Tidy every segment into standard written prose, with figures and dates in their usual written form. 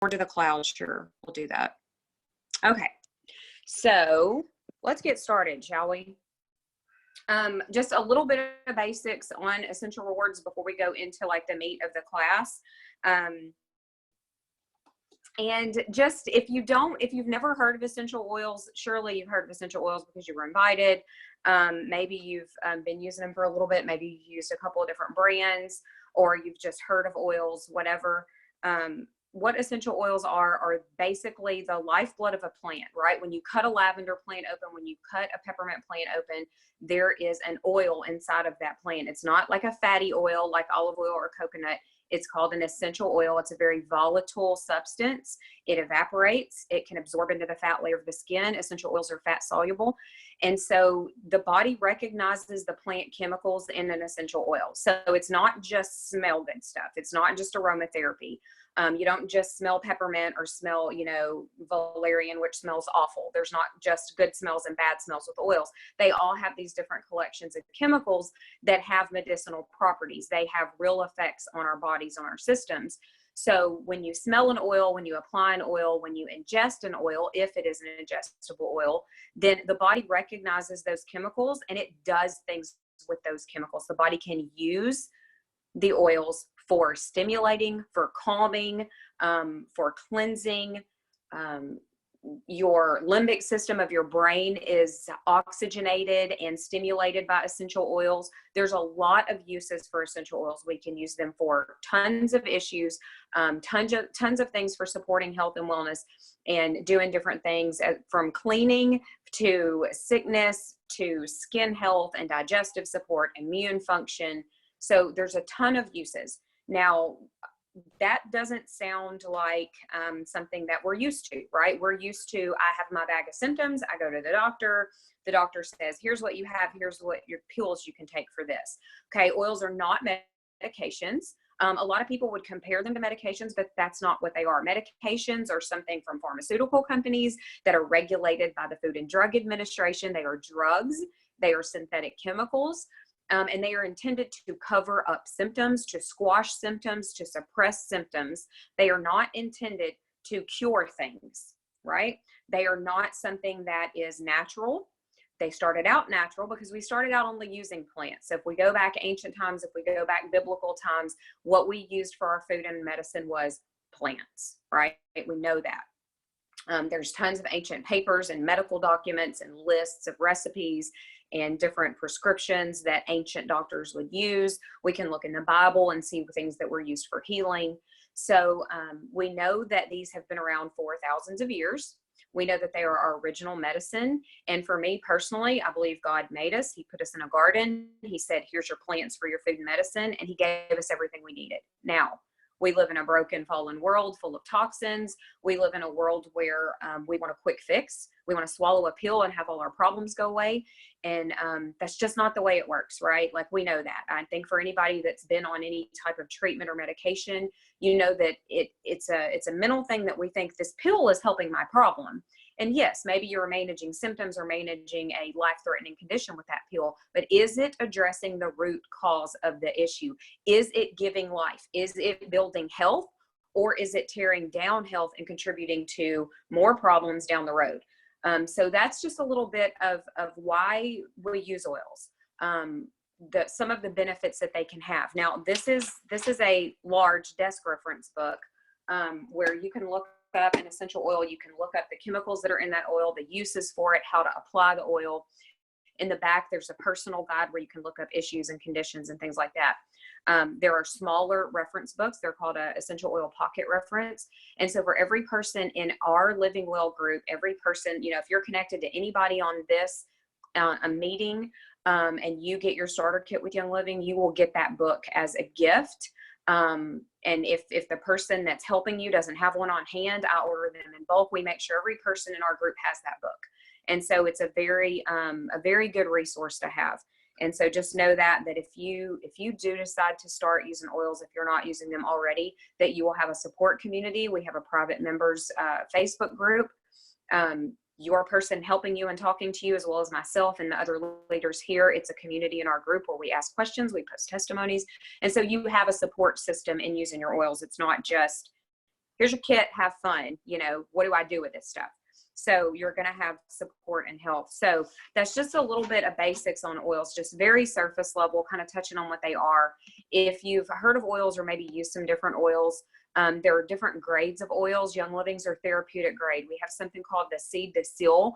to the clouds. Sure, we'll do that. Okay, so let's get started, shall we? Just a little bit of basics on essential rewards before we go into like the meat of the class. And just if you've never heard of essential oils, surely you've heard of essential oils because you were invited. Maybe you've been using them for a little bit. Maybe you've used a couple of different brands, or you've just heard of oils, whatever. What essential oils are basically the lifeblood of a plant, right? When you cut a lavender plant open, when you cut a peppermint plant open, there is an oil inside of that plant. It's not like a fatty oil like olive oil or coconut. It's called an essential oil. It's a very volatile substance. It evaporates. It can absorb into the fat layer of the skin. Essential oils are fat soluble. And so the body recognizes the plant chemicals in an essential oil. So it's not just smell good stuff. It's not just aromatherapy. You don't just smell peppermint or smell, valerian, which smells awful. There's not just good smells and bad smells with oils. They all have these different collections of chemicals that have medicinal properties. They have real effects on our bodies, on our systems. So when you smell an oil, when you apply an oil, when you ingest an oil, if it is an ingestible oil, then the body recognizes those chemicals and it does things with those chemicals. The body can use the oils for stimulating, for calming, for cleansing. Your limbic system of your brain is oxygenated and stimulated by essential oils. There's a lot of uses for essential oils. We can use them for tons of issues, tons of things for supporting health and wellness and doing different things from cleaning to sickness to skin health and digestive support, immune function. So there's a ton of uses. Now, that doesn't sound like something that we're used to, right? We're used to, I have my bag of symptoms, I go to the doctor says, here's what you have, here's what your pills you can take for this. Okay, oils are not medications. A lot of people would compare them to medications, but that's not what they are. Medications are something from pharmaceutical companies that are regulated by the Food and Drug Administration. They are drugs, they are synthetic chemicals. And they are intended to cover up symptoms, to squash symptoms, to suppress symptoms. They are not intended to cure things, right? They are not something that is natural. They started out natural because we started out only using plants. So if we go back ancient times, if we go back biblical times, what we used for our food and medicine was plants, right? We know that. There's tons of ancient papers and medical documents and lists of recipes and different prescriptions that ancient doctors would use. We can look in the Bible and see things that were used for healing. So we know that these have been around for thousands of years. We know that they are our original medicine. And for me personally, I believe God made us. He put us in a garden. He said, here's your plants for your food and medicine. And he gave us everything we needed. Now, we live in a broken, fallen world full of toxins. We live in a world where we want a quick fix. We want to swallow a pill and have all our problems go away. And that's just not the way it works, right? Like, we know that. I think for anybody that's been on any type of treatment or medication, you know that it's a mental thing that we think this pill is helping my problem. And yes, maybe you're managing symptoms or managing a life-threatening condition with that pill, but is it addressing the root cause of the issue? Is it giving life? Is it building health? Or is it tearing down health and contributing to more problems down the road? So that's just a little bit of why we use oils. Some of the benefits that they can have. Now, this is a large desk reference book where you can look up an essential oil. You can look up the chemicals that are in that oil, the uses for it, how to apply the oil. In the back, there's a personal guide where you can look up issues and conditions and things like that. There are smaller reference books. They're called a essential oil pocket reference. And so for every person in our Living Well group, every person, if you're connected to anybody on this a meeting and you get your starter kit with Young Living, you will get that book as a gift. And if the person that's helping you doesn't have one on hand, I order them in bulk. We make sure every person in our group has that book. And so it's a very good resource to have. And so just know that if you do decide to start using oils, if you're not using them already, that you will have a support community. We have a private members Facebook group. Your person helping you and talking to you, as well as myself and the other leaders here. It's a community in our group where we ask questions, we post testimonies. And so you have a support system in using your oils. It's not just here's your kit, have fun. You know, what do I do with this stuff? So you're going to have support and help. So that's just a little bit of basics on oils, just very surface level, kind of touching on what they are. If you've heard of oils or maybe used some different oils, there are different grades of oils. Young Living's are therapeutic grade. We have something called the seed to seal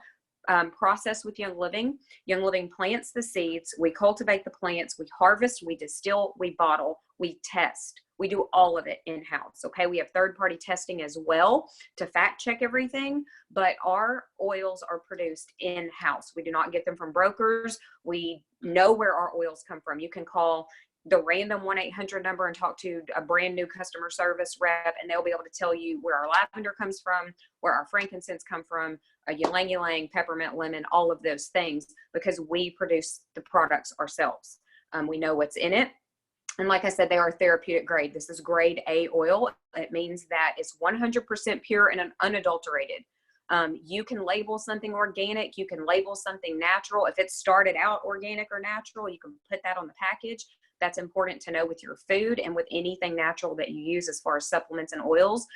process with Young Living. Young Living plants the seeds. We cultivate the plants. We harvest, we distill, we bottle, we test. We do all of it in-house. Okay. We have third-party testing as well to fact check everything, but our oils are produced in-house. We do not get them from brokers. We know where our oils come from. You can call the random 1-800 number and talk to a brand new customer service rep, and they'll be able to tell you where our lavender comes from, where our frankincense come from, a ylang ylang, peppermint, lemon, all of those things, because we produce the products ourselves. We know what's in it. And like I said, they are therapeutic grade. This is grade A oil. It means that it's 100% pure and unadulterated. You can label something organic. You can label something natural. If it started out organic or natural, you can put that on the package. That's important to know with your food and with anything natural that you use as far as supplements and oils.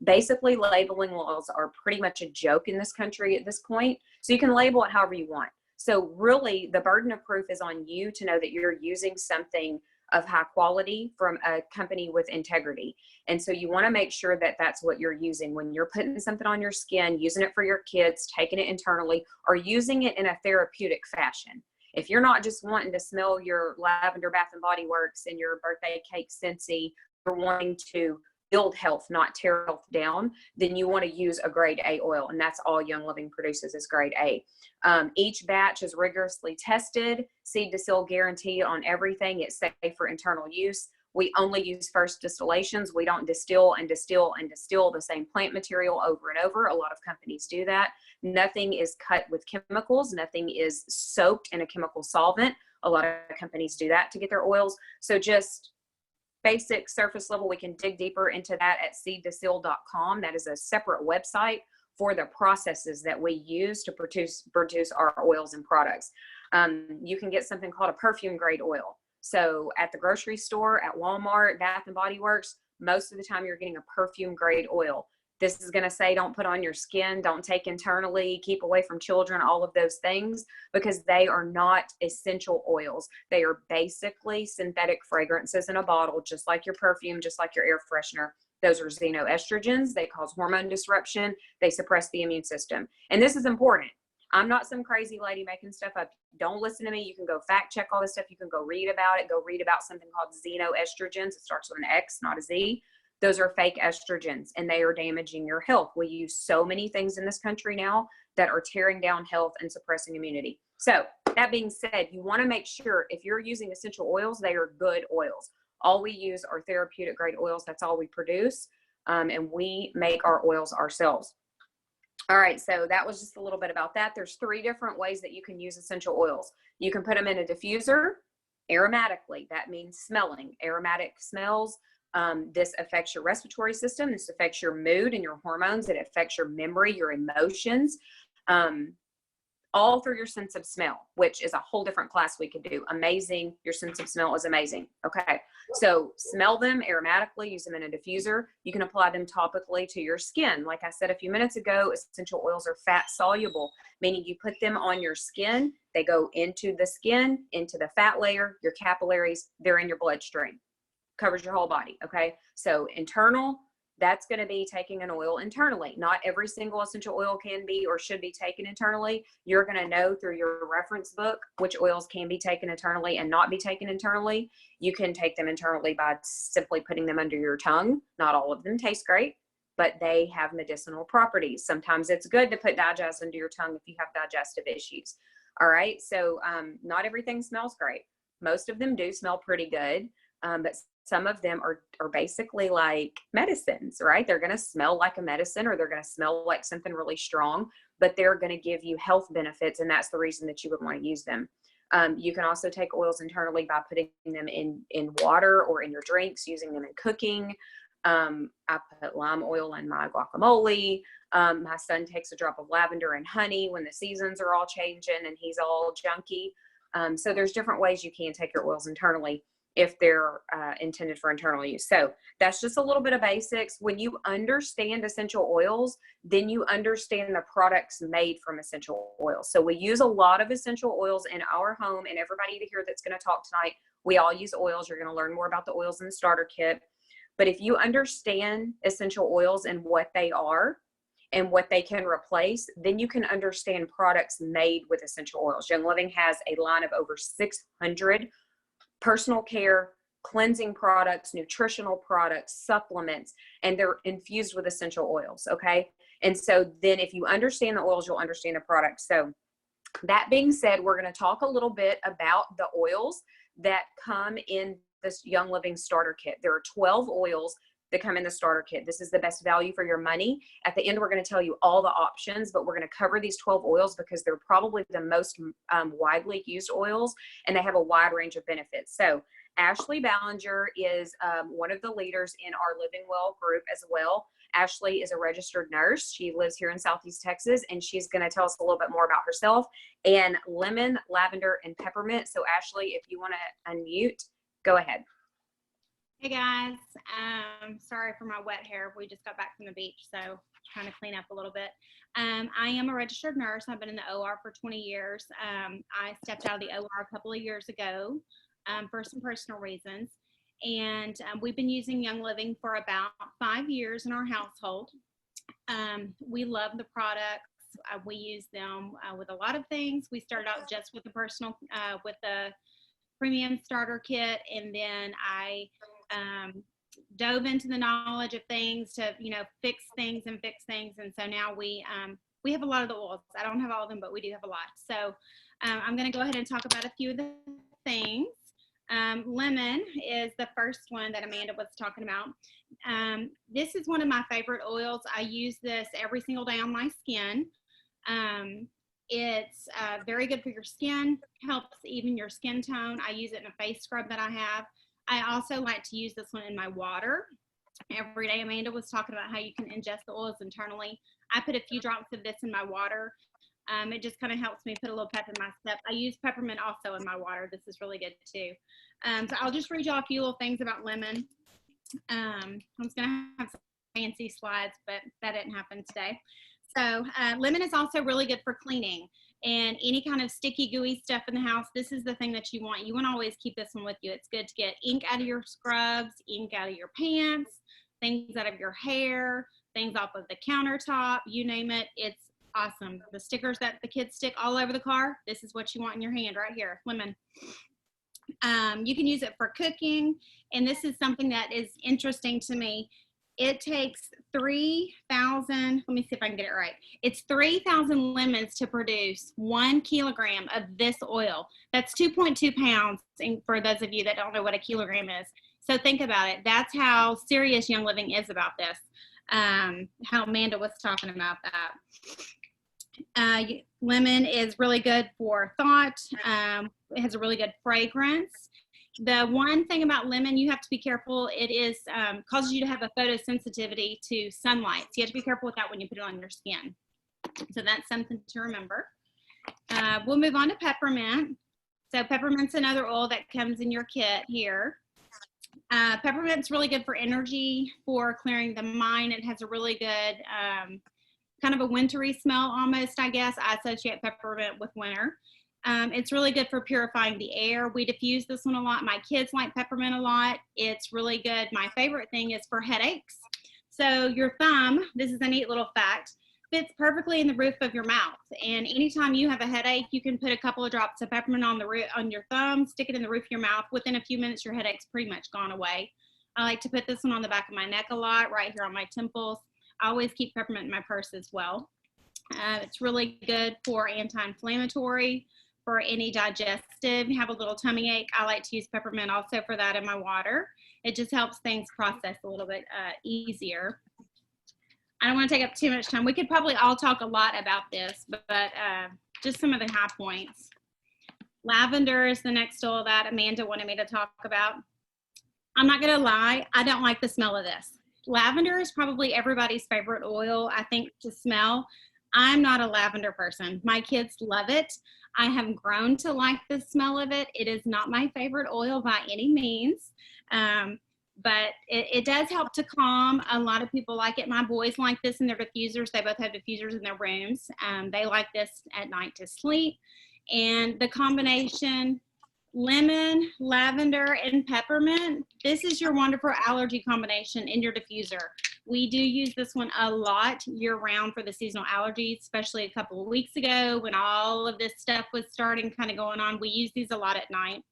Basically, labeling oils are pretty much a joke in this country at this point. So you can label it however you want. So really, the burden of proof is on you to know that you're using something of high quality from a company with integrity. And so you want to make sure that that's what you're using when you're putting something on your skin, using it for your kids, taking it internally, or using it in a therapeutic fashion. If you're not just wanting to smell your lavender Bath and Body Works and your birthday cake Scentsy, you're wanting to build health, not tear health down, then you want to use a grade A oil. And that's all Young Living produces is grade A. Each batch is rigorously tested, seed to seal guarantee on everything. It's safe for internal use. We only use first distillations. We don't distill and distill and distill the same plant material over and over. A lot of companies do that. Nothing is cut with chemicals. Nothing is soaked in a chemical solvent. A lot of companies do that to get their oils. So just basic surface level, we can dig deeper into that at seedtoseal.com. That is a separate website for the processes that we use to produce our oils and products. You can get something called a perfume grade oil. So at the grocery store, at Walmart, Bath and Body Works, most of the time you're getting a perfume grade oil. This is going to say don't put on your skin, don't take internally, keep away from children, all of those things, because they are not essential oils. They are basically synthetic fragrances in a bottle, just like your perfume, just like your air freshener. Those are xenoestrogens. They cause hormone disruption. They suppress the immune system. And this is important. I'm not some crazy lady making stuff up. Don't listen to me. You can go fact check all this stuff. You can go read about it. Go read about something called xenoestrogens. It starts with an X, not a Z. Those are fake estrogens, and they are damaging your health. We use so many things in this country now that are tearing down health and suppressing immunity. So that being said, you want to make sure if you're using essential oils, they are good oils. All we use are therapeutic grade oils. That's all we produce. And we make our oils ourselves. All right, so that was just a little bit about that. There's 3 different ways that you can use essential oils. You can put them in a diffuser aromatically. That means smelling, aromatic smells. This affects your respiratory system. This affects your mood and your hormones. It affects your memory, your emotions, all through your sense of smell, which is a whole different class we could do. Amazing. Your sense of smell is amazing. Okay. So smell them aromatically, use them in a diffuser. You can apply them topically to your skin. Like I said a few minutes ago, essential oils are fat soluble, meaning you put them on your skin, they go into the skin, into the fat layer, your capillaries, they're in your bloodstream. Covers your whole body. Okay. So internal, that's going to be taking an oil internally. Not every single essential oil can be or should be taken internally. You're going to know through your reference book which oils can be taken internally and not be taken internally. You can take them internally by simply putting them under your tongue. Not all of them taste great, but they have medicinal properties. Sometimes it's good to put digest under your tongue if you have digestive issues. All right. So not everything smells great. Most of them do smell pretty good, but some of them are basically like medicines, right? They're going to smell like a medicine, or they're going to smell like something really strong, but they're going to give you health benefits. And that's the reason that you would want to use them. You can also take oils internally by putting them in water or in your drinks, using them in cooking. I put lime oil in my guacamole. My son takes a drop of lavender and honey when the seasons are all changing and he's all junky. So there's different ways you can take your oils internally. if they're intended for internal use. So that's just a little bit of basics. When you understand essential oils, then you understand the products made from essential oils. So we use a lot of essential oils in our home, and everybody here that's going to talk tonight, we all use oils. You're going to learn more about the oils in the starter kit. But if you understand essential oils and what they are and what they can replace, then you can understand products made with essential oils. Young Living has a line of over 600 personal care, cleansing products, nutritional products, supplements, and they're infused with essential oils, okay? And so then if you understand the oils, you'll understand the products. So that being said, we're going to talk a little bit about the oils that come in this Young Living starter kit. There are 12 oils that come in the starter kit. This is the best value for your money. At the end, we're going to tell you all the options, but we're going to cover these 12 oils because they're probably the most widely used oils, and they have a wide range of benefits. So Ashley Ballinger is one of the leaders in our Living Well group as well. Ashley is a registered nurse. She lives here in Southeast Texas, and she's going to tell us a little bit more about herself and lemon, lavender, and peppermint. So Ashley, if you want to unmute, go ahead. Hey guys, sorry for my wet hair. We just got back from the beach, so trying to clean up a little bit. I am a registered nurse. I've been in the OR for 20 years. I stepped out of the OR a couple of years ago for some personal reasons. And we've been using Young Living for about 5 years in our household. We love the products. We use them with a lot of things. We started out just with the premium starter kit, and then I dove into the knowledge of things to, fix things. And so now we have a lot of the oils. I don't have all of them, but we do have a lot. So I'm going to go ahead and talk about a few of the things. Lemon is the first one that Amanda was talking about. This is one of my favorite oils. I use this every single day on my skin. It's very good for your skin, helps even your skin tone. I use it in a face scrub that I have. I also like to use this one in my water every day. Amanda was talking about how you can ingest the oils internally. I put a few drops of this in my water. It just kind of helps me put a little pep in my step. I use peppermint also in my water. This is really good too. So I'll just read y'all a few little things about lemon. I was going to have some fancy slides, but that didn't happen today. So lemon is also really good for cleaning and any kind of sticky, gooey stuff in the house. This is the thing that you want. You want to always keep this one with you. It's good to get ink out of your scrubs, ink out of your pants, things out of your hair, things off of the countertop, you name it. It's awesome. The stickers that the kids stick all over the car, this is what you want in your hand right here, lemon. You can use it for cooking, and this is something that is interesting to me. It takes 3,000, let me see if I can get it right. It's 3,000 lemons to produce 1 kilogram of this oil. That's 2.2 pounds, and for those of you that don't know what a kilogram is. So think about it. That's how serious Young Living is about this, how Amanda was talking about that. Lemon is really good for thought. It has a really good fragrance. The one thing about lemon, you have to be careful. It is causes you to have a photosensitivity to sunlight. So you have to be careful with that when you put it on your skin. So that's something to remember. We'll move on to peppermint. So peppermint's another oil that comes in your kit here. Peppermint's really good for energy, for clearing the mind. It has a really good kind of a wintry smell almost, I guess. I associate peppermint with winter. It's really good for purifying the air. We diffuse this one a lot. My kids like peppermint a lot. It's really good. My favorite thing is for headaches. So your thumb, this is a neat little fact, fits perfectly in the roof of your mouth. And anytime you have a headache, you can put a couple of drops of peppermint on your thumb, stick it in the roof of your mouth. Within a few minutes, your headache's pretty much gone away. I like to put this one on the back of my neck a lot, right here on my temples. I always keep peppermint in my purse as well. It's really good for anti-inflammatory, for any digestive, have a little tummy ache. I like to use peppermint also for that in my water. It just helps things process a little bit easier. I don't want to take up too much time. We could probably all talk a lot about this, but just some of the high points. Lavender is the next oil that Amanda wanted me to talk about. I'm not going to lie, I don't like the smell of this. Lavender is probably everybody's favorite oil, I think, to smell. I'm not a lavender person. My kids love it. I have grown to like the smell of it. It is not my favorite oil by any means. But it does help to calm. A lot of people like it. My boys like this in their diffusers. They both have diffusers in their rooms. They like this at night to sleep. And the combination lemon, lavender, and peppermint. This is your wonderful allergy combination in your diffuser. We do use this one a lot year round for the seasonal allergies, especially a couple of weeks ago when all of this stuff was starting kind of going on. We use these a lot at night.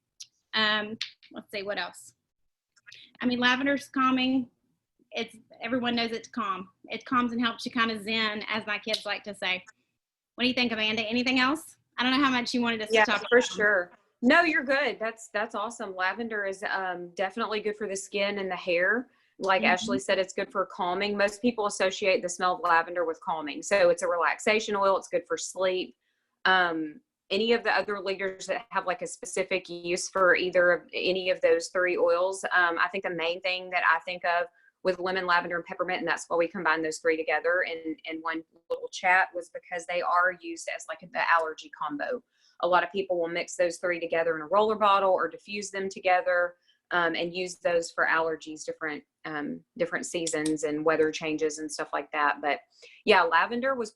Let's see, what else? I mean, lavender's calming. Everyone knows it's calm. It calms and helps you kind of zen, as my kids like to say. What do you think, Amanda? Anything else? I don't know how much you wanted us to talk about. Yeah, for sure. No, you're good. That's awesome. Lavender is definitely good for the skin and the hair. Like Ashley said, it's good for calming. Most people associate the smell of lavender with calming. So it's a relaxation oil. It's good for sleep. Any of the other leaders that have like a specific use for either of any of those three oils, I think the main thing that I think of with lemon, lavender, and peppermint, and that's why we combine those three together in one little chat, was because they are used as like the allergy combo. A lot of people will mix those three together in a roller bottle or diffuse them together, and use those for allergies, different seasons and weather changes and stuff like that. But yeah, lavender was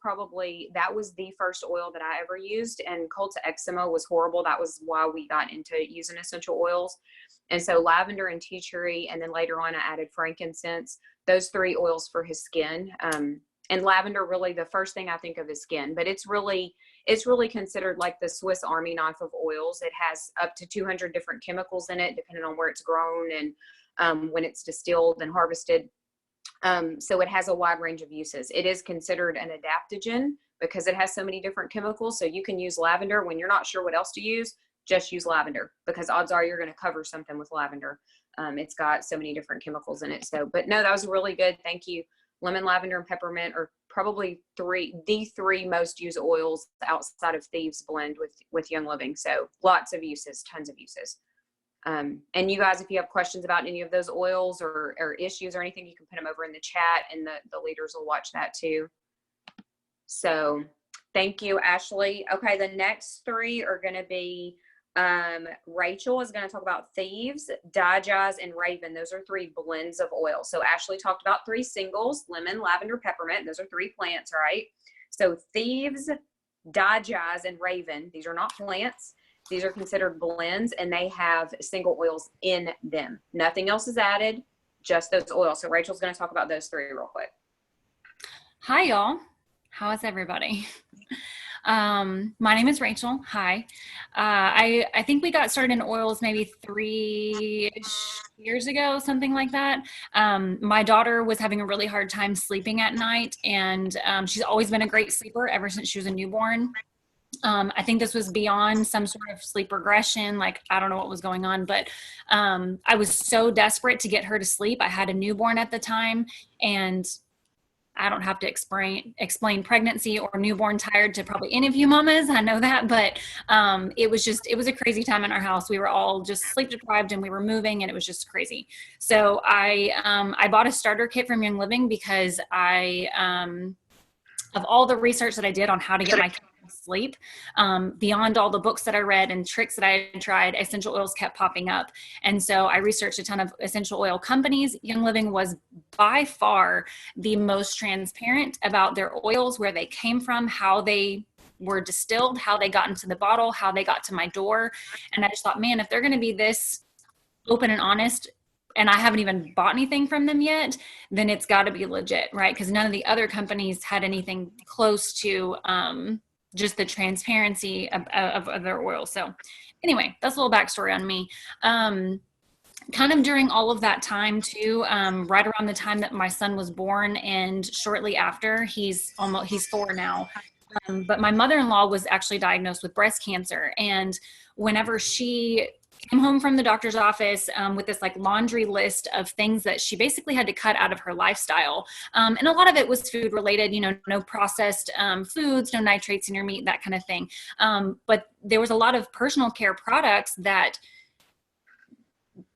that was the first oil that I ever used, and cold to eczema was horrible. That was why we got into using essential oils. And so lavender and tea tree, and then later on I added frankincense, those three oils for his skin. And lavender, really the first thing I think of is skin, but it's really considered like the Swiss Army knife of oils. It has up to 200 different chemicals in it, depending on where it's grown and when it's distilled and harvested. So it has a wide range of uses. It is considered an adaptogen because it has so many different chemicals. So you can use lavender when you're not sure what else to use. Just use lavender, because odds are you're going to cover something with lavender. It's got so many different chemicals in it. So, but no, that was really good. Thank you. Lemon, lavender, and peppermint are probably the three most used oils outside of Thieves Blend with Young Living. So lots of uses, tons of uses. And you guys, if you have questions about any of those oils or issues or anything, you can put them over in the chat, and the leaders will watch that too. So thank you, Ashley. Okay, the next three are going to be Rachel is going to talk about Thieves, Digest, and Raven. Those are three blends of oil. So Ashley talked about three singles: lemon, lavender, peppermint. Those are three plants, right? So Thieves, Digest, and Raven, these are not plants. These are considered blends, and they have single oils in them. Nothing else is added, just those oils. So Rachel's going to talk about those three real quick. Hi, y'all. How is everybody? My name is Rachel. Hi. I think we got started in oils maybe 3-ish years ago, something like that. My daughter was having a really hard time sleeping at night, and she's always been a great sleeper ever since she was a newborn. I think this was beyond some sort of sleep regression. Like, I don't know what was going on, but I was so desperate to get her to sleep. I had a newborn at the time, and I don't have to explain pregnancy or newborn tired to probably any of you mamas. I know that, but it was a crazy time in our house. We were all just sleep deprived, and we were moving, and it was just crazy. So I bought a starter kit from Young Living because of all the research that I did on how to get my kids to sleep, beyond all the books that I read and tricks that I had tried, essential oils kept popping up. And so I researched a ton of essential oil companies. Young Living was by far the most transparent about their oils, where they came from, how they were distilled, how they got into the bottle, how they got to my door. And I just thought, man, if they're going to be this open and honest, and I haven't even bought anything from them yet, then it's got to be legit, right? Because none of the other companies had anything close to just the transparency of their oil. So anyway, that's a little backstory on me. Kind of during all of that time too, right around the time that my son was born, and shortly after, he's 4 now. But my mother-in-law was actually diagnosed with breast cancer. And whenever she came home from the doctor's office with this like laundry list of things that she basically had to cut out of her lifestyle. And a lot of it was food related, no processed foods, no nitrates in your meat, that kind of thing. But there was a lot of personal care products that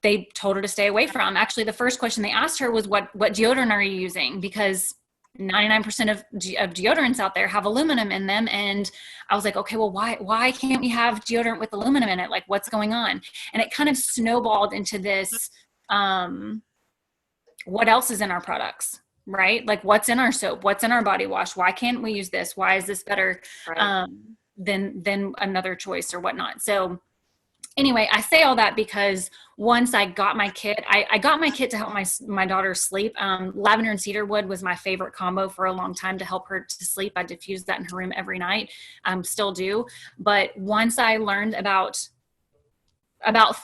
they told her to stay away from. Actually, the first question they asked her was, what deodorant are you using? Because 99% of deodorants out there have aluminum in them. And I was like, okay, well, why can't we have deodorant with aluminum in it? Like, what's going on? And it kind of snowballed into this, what else is in our products, right? Like, what's in our soap? What's in our body wash? Why can't we use this? Why is this better than another choice or whatnot? So anyway, I say all that because once I got my kit, I got my kit to help my daughter sleep. Lavender and cedarwood was my favorite combo for a long time to help her to sleep. I diffused that in her room every night. Still do. But once I learned about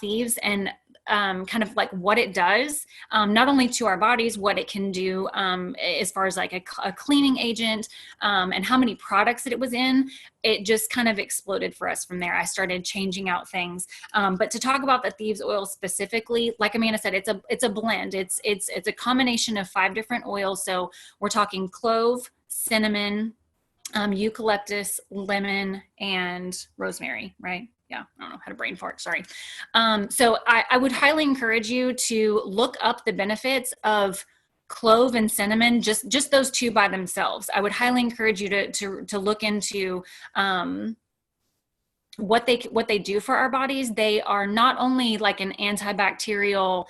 Thieves and kind of like what it does, not only to our bodies, what it can do as far as like a cleaning agent, and how many products that it was in, it just kind of exploded for us from there. I started changing out things. But to talk about the Thieves oil specifically, like Amanda said, it's a blend. It's a combination of 5 different oils. So we're talking clove, cinnamon, eucalyptus, lemon, and rosemary, right? Yeah, I don't know, had a brain fart, sorry. So I would highly encourage you to look up the benefits of clove and cinnamon, just those 2 by themselves. I would highly encourage you to look into what they do for our bodies. They are not only like an antibacterial,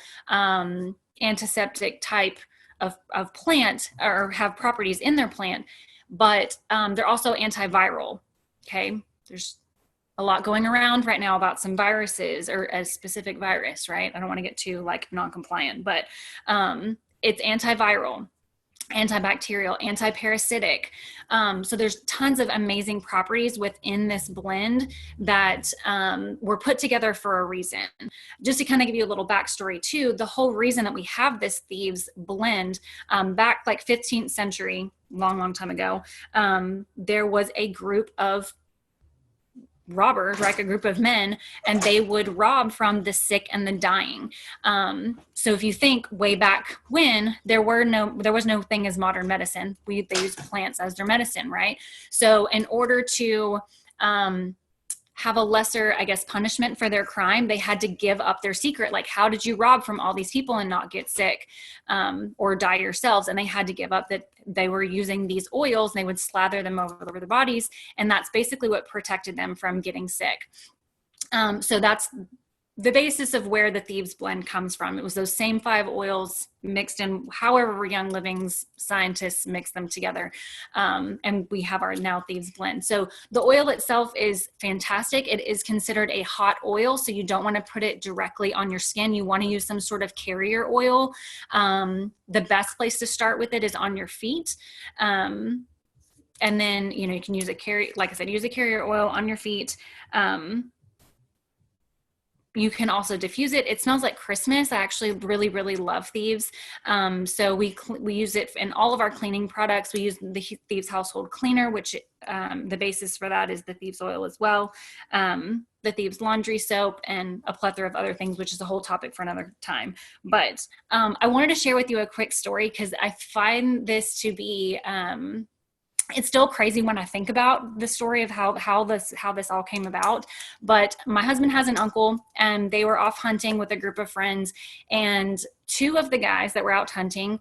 antiseptic type of plant, or have properties in their plant, but they're also antiviral. Okay, there's a lot going around right now about some viruses, or a specific virus, right? I don't want to get too like non-compliant, but it's antiviral, antibacterial, antiparasitic. So there's tons of amazing properties within this blend that were put together for a reason. Just to kind of give you a little backstory too, the whole reason that we have this Thieves blend, back like 15th century, long time ago, there was a group of robbers, like a group of men, and they would rob from the sick and the dying. So if you think way back when, there was no thing as modern medicine. They used plants as their medicine, right? So in order to have a lesser, I guess, punishment for their crime, they had to give up their secret. Like, how did you rob from all these people and not get sick, or die yourselves? And they had to give up that they were using these oils, and they would slather them over their bodies. And that's basically what protected them from getting sick. So that's the basis of where the Thieves blend comes from. It was those same 5 oils mixed in, however Young Living's scientists mixed them together. And we have our now Thieves blend. So the oil itself is fantastic. It is considered a hot oil, so you don't want to put it directly on your skin. You want to use some sort of carrier oil. The best place to start with it is on your feet. And then, you can use use a carrier oil on your feet. You can also diffuse it. It smells like Christmas. I actually really, really love Thieves. So we use it in all of our cleaning products. We use the Thieves household cleaner, which the basis for that is the Thieves oil as well. The Thieves laundry soap, and a plethora of other things, which is a whole topic for another time. But I wanted to share with you a quick story, because I find this to be, it's still crazy when I think about the story of how this all came about. But my husband has an uncle, and they were off hunting with a group of friends, and 2 of the guys that were out hunting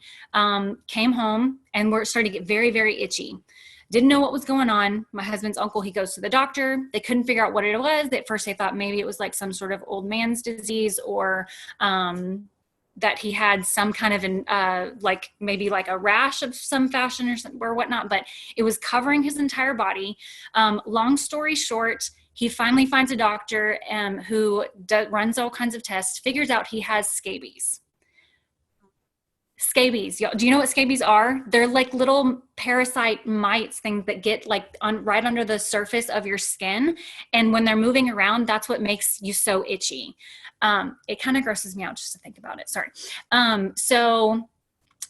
came home and started to get very, very itchy. Didn't know what was going on. My husband's uncle, he goes to the doctor. They couldn't figure out what it was. At first they thought maybe it was like some sort of old man's disease, or that he had some kind of like maybe like a rash of some fashion or whatnot, but it was covering his entire body. Long story short, he finally finds a doctor who runs all kinds of tests, figures out he has scabies. Scabies. Do you know what scabies are? They're like little parasite mites, things that get like right under the surface of your skin. And when they're moving around, that's what makes you so itchy. It kind of grosses me out just to think about it. Sorry. So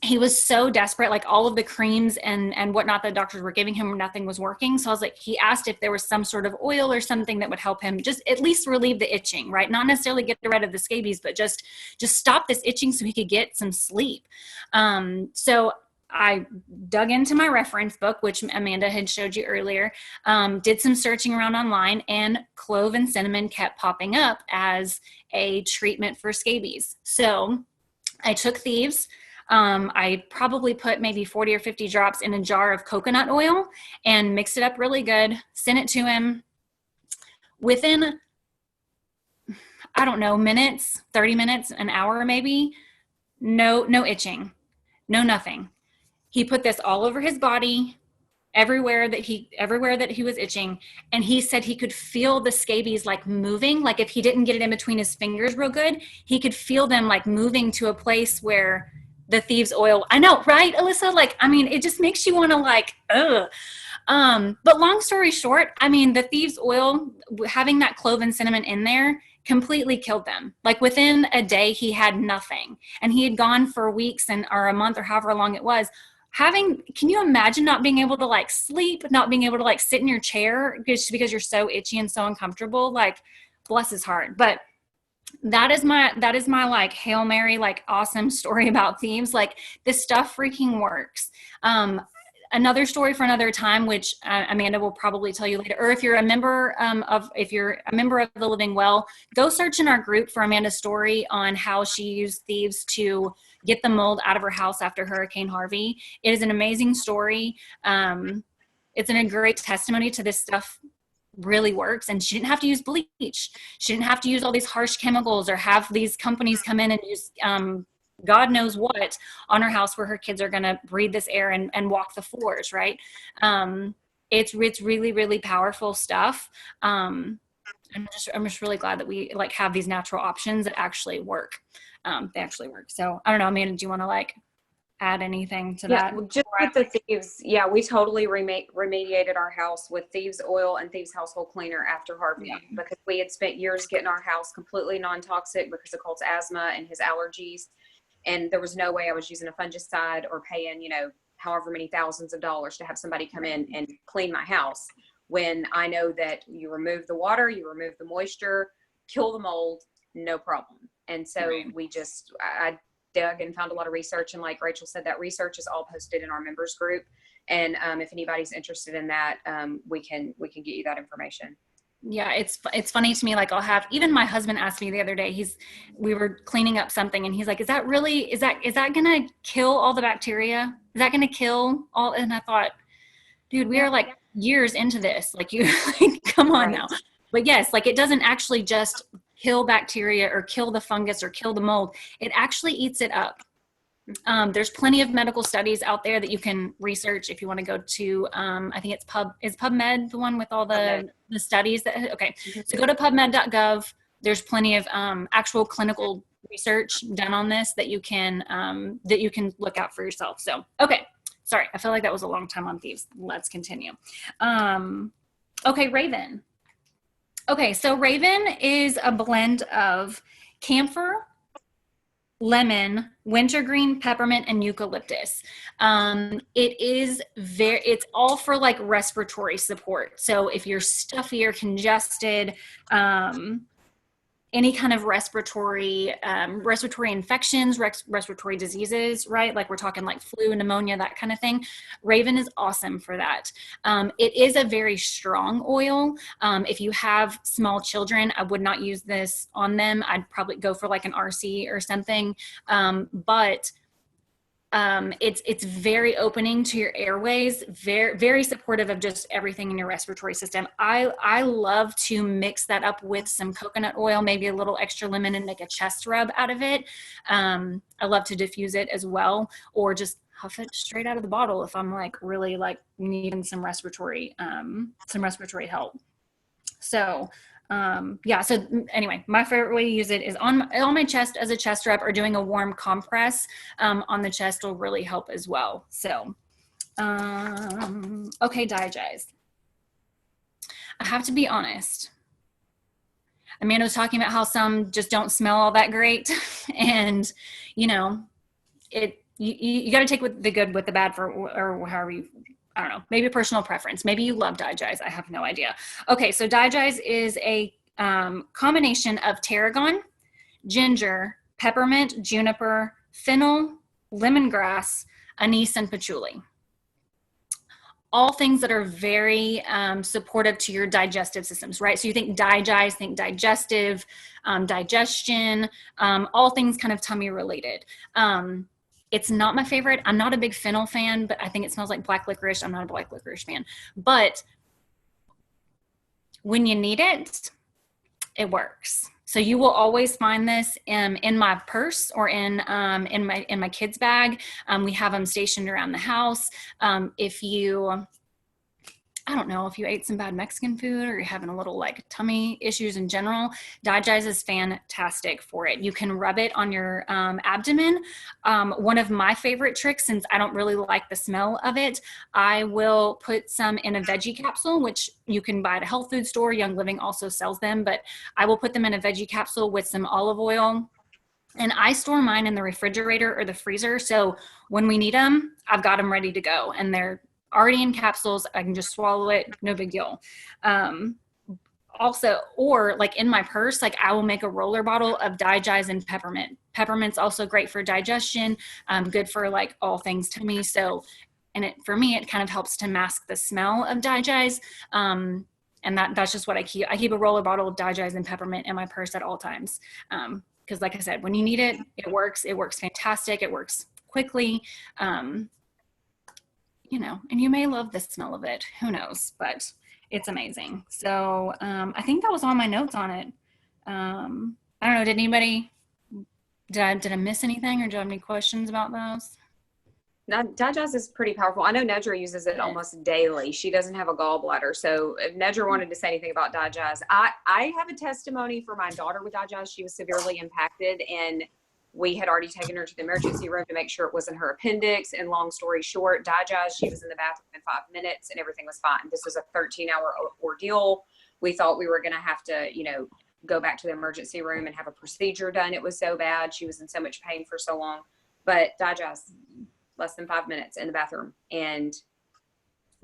he was so desperate, like all of the creams and whatnot that doctors were giving him, nothing was working. So I was like, he asked if there was some sort of oil or something that would help him just at least relieve the itching, right? Not necessarily get rid of the scabies, but just stop this itching so he could get some sleep. So I dug into my reference book, which Amanda had showed you earlier, did some searching around online, and clove and cinnamon kept popping up as a treatment for scabies. So I took Thieves. I probably put maybe 40 or 50 drops in a jar of coconut oil and mixed it up really good, sent it to him. Within, I don't know, minutes, 30 minutes, an hour maybe, no itching, no nothing. He put this all over his body, everywhere that he was itching, and he said he could feel the scabies like moving, like if he didn't get it in between his fingers real good, he could feel them like moving to a place where the thieves oil, I know, right, Alyssa? Like, I mean, it just makes you want to like, ugh. But long story short, I mean, the thieves oil, having that clove and cinnamon in there completely killed them. Like within a day, he had nothing, and he had gone for weeks or a month or however long it was. Can you imagine not being able to like sleep, not being able to like sit in your chair just because you're so itchy and so uncomfortable? Like, bless his heart. But that is my like Hail Mary, like awesome story about thieves. Like, this stuff freaking works. Another story for another time, which Amanda will probably tell you later. Or if you're a member of the Living Well, go search in our group for Amanda's story on how she used thieves to get the mold out of her house after Hurricane Harvey. It is an amazing story. It's a great testimony to this stuff really works. And she didn't have to use bleach. She didn't have to use all these harsh chemicals or have these companies come in and use God knows what on her house where her kids are going to breathe this air and walk the floors, right? It's really, really powerful stuff. I'm just really glad that we like have these natural options that actually work. They actually work. So I don't know, Amanda, do you want to like add anything to that? Well, just with the thieves, yeah, we totally remediated our house with thieves oil and thieves household cleaner after Harvey, because we had spent years getting our house completely non-toxic because of Colt's asthma and his allergies. And there was no way I was using a fungicide or paying, however many thousands of dollars to have somebody come in and clean my house, when I know that you remove the water, you remove the moisture, kill the mold, no problem. And so I dug and found a lot of research. And like Rachel said, that research is all posted in our members group. And if anybody's interested in that, we can get you that information. Yeah, it's funny to me. Like, I'll have, even my husband asked me the other day, we were cleaning up something and he's like, is that going to kill all the bacteria? Is that going to kill all? And I thought, dude, we are like years into this. Like, you like, come on now. But yes, like, it doesn't actually just kill bacteria or kill the fungus or kill the mold. It actually eats it up. There's plenty of medical studies out there that you can research if you want to go to, I think it's PubMed, the one with all the studies okay. So go to PubMed.gov. There's plenty of, actual clinical research done on this that you can look out for yourself. So, okay. Sorry. I feel like that was a long time on thieves. Let's continue. Okay. Raven. Okay. So Raven is a blend of camphor, lemon, wintergreen, peppermint, and eucalyptus. It's all for like respiratory support. So if you're stuffy or congested, any kind of respiratory infections, respiratory diseases, right? Like we're talking like flu, pneumonia, that kind of thing. Raven is awesome for that. It is a very strong oil. If you have small children, I would not use this on them. I'd probably go for like an RC or something. But it's very opening to your airways, very, very supportive of just everything in your respiratory system. I love to mix that up with some coconut oil, maybe a little extra lemon, and make a chest rub out of it. I love to diffuse it as well, or just huff it straight out of the bottle if I'm like really like needing some respiratory help. So so anyway, my favorite way to use it is on my chest as a chest rub, or doing a warm compress on the chest will really help as well. So, okay, Digize. I have to be honest. Amanda was talking about how some just don't smell all that great. And, you got to take the good with the bad, or however you, I don't know, maybe personal preference. Maybe you love Digize. I have no idea. Okay, so Digize is a combination of tarragon, ginger, peppermint, juniper, fennel, lemongrass, anise, and patchouli. All things that are very supportive to your digestive systems, right? So you think Digize, think digestive, digestion, all things kind of tummy related. It's not my favorite. I'm not a big fennel fan, but I think it smells like black licorice. I'm not a black licorice fan. But when you need it, it works. So you will always find this in my purse or in my kids' bag. We have them stationed around the house. If you, I don't know, if you ate some bad Mexican food or you're having a little like tummy issues in general, Digize is fantastic for it. You can rub it on your abdomen. One of my favorite tricks, since I don't really like the smell of it, I will put some in a veggie capsule, which you can buy at a health food store. Young Living also sells them, but I will put them in a veggie capsule with some olive oil. And I store mine in the refrigerator or the freezer. So when we need them, I've got them ready to go. And they're already in capsules. I can just swallow it. No big deal. Also, or like in my purse, like I will make a roller bottle of Digize and peppermint. Peppermint's also great for digestion, good for like all things tummy. So, and for me, it kind of helps to mask the smell of Digize. And that's just what I keep. I keep a roller bottle of Digize and peppermint in my purse at all times. Because like I said, when you need it, it works. It works fantastic. It works quickly. And you may love the smell of it. Who knows? But it's amazing. So I think that was all my notes on it. I don't know. Did I miss anything, or do you have any questions about those? Digize is pretty powerful. I know Nedra uses it almost daily. She doesn't have a gallbladder. So if Nedra wanted to say anything about Digize, I have a testimony for my daughter with Digize. She was severely impacted, and we had already taken her to the emergency room to make sure it wasn't her appendix. And long story short, Digize, she was in the bathroom in 5 minutes and everything was fine. This was a 13-hour ordeal. We thought we were going to have to, go back to the emergency room and have a procedure done. It was so bad. She was in so much pain for so long. But Digize, less than 5 minutes in the bathroom and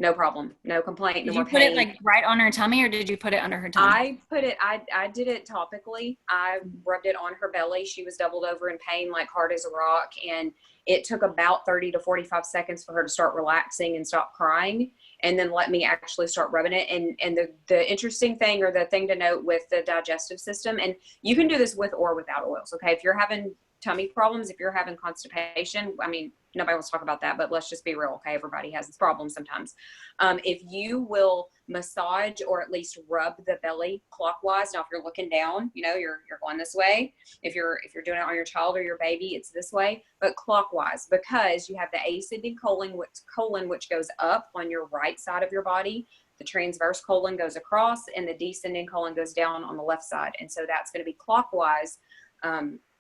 no problem, no complaint. Did you put it like right on her tummy, or did you put it under her tummy? I did it topically. I rubbed it on her belly. She was doubled over in pain, like hard as a rock. And it took about 30 to 45 seconds for her to start relaxing and stop crying, and then let me actually start rubbing it. And the interesting thing, or the thing to note with the digestive system, and you can do this with or without oils. Okay. If you're having tummy problems, if you're having constipation, I mean, nobody wants to talk about that, but let's just be real. Okay. Everybody has this problem sometimes. If you will massage or at least rub the belly clockwise. Now, if you're looking down, you're going this way. If you're doing it on your child or your baby, it's this way, but clockwise, because you have the ascending colon, which goes up on your right side of your body. The transverse colon goes across, and the descending colon goes down on the left side. And so that's going to be clockwise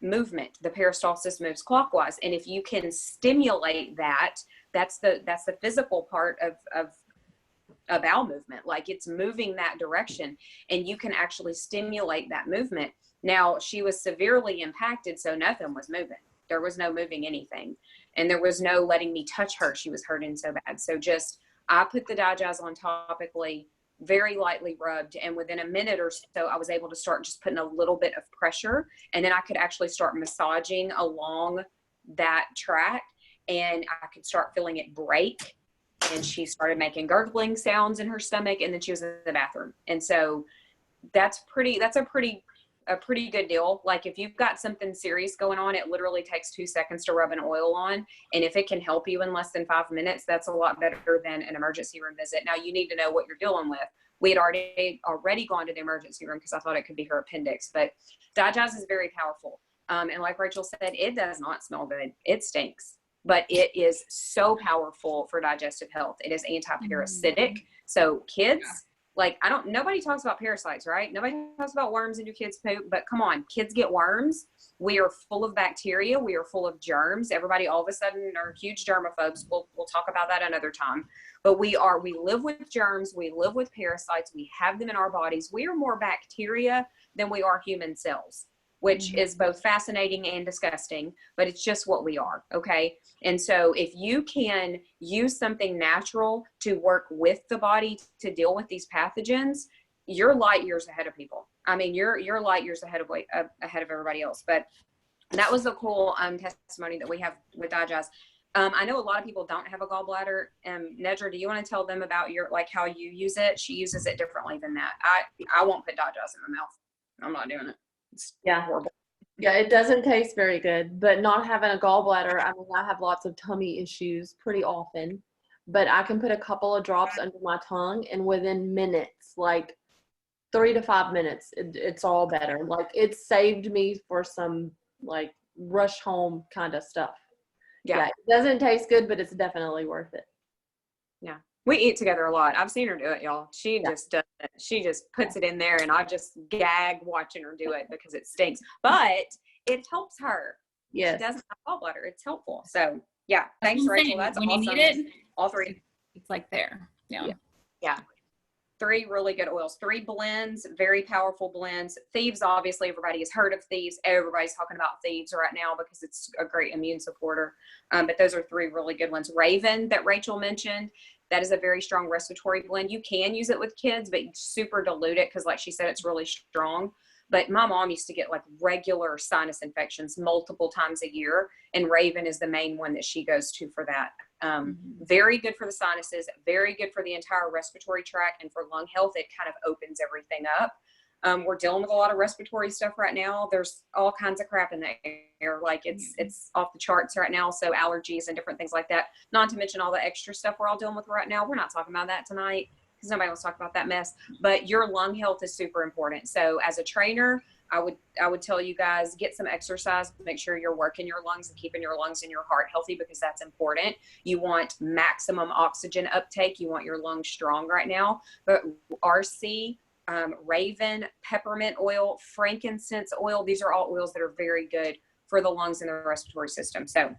movement. The peristalsis moves clockwise, and if you can stimulate that, that's the physical part of bowel movement. Like, it's moving that direction, and you can actually stimulate that movement. Now, she was severely impacted, so nothing was moving. There was no moving anything, and there was no letting me touch her. She was hurting so bad. So I put the Digize on topically, very lightly rubbed, and within a minute or so I was able to start just putting a little bit of pressure, and then I could actually start massaging along that track, and I could start feeling it break, and she started making gurgling sounds in her stomach, and then she was in the bathroom. And so that's a pretty good deal. Like, if you've got something serious going on, it literally takes 2 seconds to rub an oil on. And if it can help you in less than 5 minutes, that's a lot better than an emergency room visit. Now, you need to know what you're dealing with. We had already gone to the emergency room because I thought it could be her appendix, but Digize is very powerful. And like Rachel said, it does not smell good. It stinks, but it is so powerful for digestive health. It is anti-parasitic. So kids, nobody talks about parasites, right? Nobody talks about worms in your kids' poop, but come on, kids get worms. We are full of bacteria. We are full of germs. Everybody all of a sudden are huge germaphobes. We'll talk about that another time. But we live with germs. We live with parasites. We have them in our bodies. We are more bacteria than we are human cells, which is both fascinating and disgusting, but it's just what we are. Okay. And so if you can use something natural to work with the body to deal with these pathogens, you're light years ahead of people. I mean, you're light years ahead of everybody else. But that was a cool testimony that we have with Digize. I know a lot of people don't have a gallbladder. Nedra, do you want to tell them about how you use it? She uses it differently than that. I won't put Digize in my mouth. I'm not doing it. It's horrible. Yeah, it doesn't taste very good, but not having a gallbladder, I mean, I have lots of tummy issues pretty often, but I can put a couple of drops under my tongue and within minutes, like 3 to 5 minutes, it's all better. Like it saved me for some like rush home kind of stuff. Yeah, it doesn't taste good, but it's definitely worth it. Yeah. We eat together a lot. I've seen her do it, y'all. She just does it. She just puts it in there and I just gag watching her do it because it stinks. But it helps her. Yes. She doesn't have gallbladder. It's helpful. So yeah. Thanks, I'm Rachel. saying, That's when awesome. you need it, All three. it's like there. Yeah. Yeah. 3 really good oils, 3 blends, very powerful blends. Thieves, obviously, everybody has heard of Thieves. Everybody's talking about Thieves right now because it's a great immune supporter. But those are 3 really good ones. Raven, that Rachel mentioned, that is a very strong respiratory blend. You can use it with kids, but super dilute it because, like she said, it's really strong. But my mom used to get like regular sinus infections multiple times a year, and Raven is the main one that she goes to for that. Very good for the sinuses, very good for the entire respiratory tract, and for lung health, it kind of opens everything up. We're dealing with a lot of respiratory stuff right now. There's all kinds of crap in the air, like it's off the charts right now. So allergies and different things like that. Not to mention all the extra stuff we're all dealing with right now. We're not talking about that tonight because nobody wants to talk about that mess. But your lung health is super important. So as a trainer, I would tell you guys, get some exercise, make sure you're working your lungs and keeping your lungs and your heart healthy because that's important. You want maximum oxygen uptake. You want your lungs strong right now. But RC, Raven, peppermint oil, frankincense oil, these are all oils that are very good for the lungs and the respiratory system. So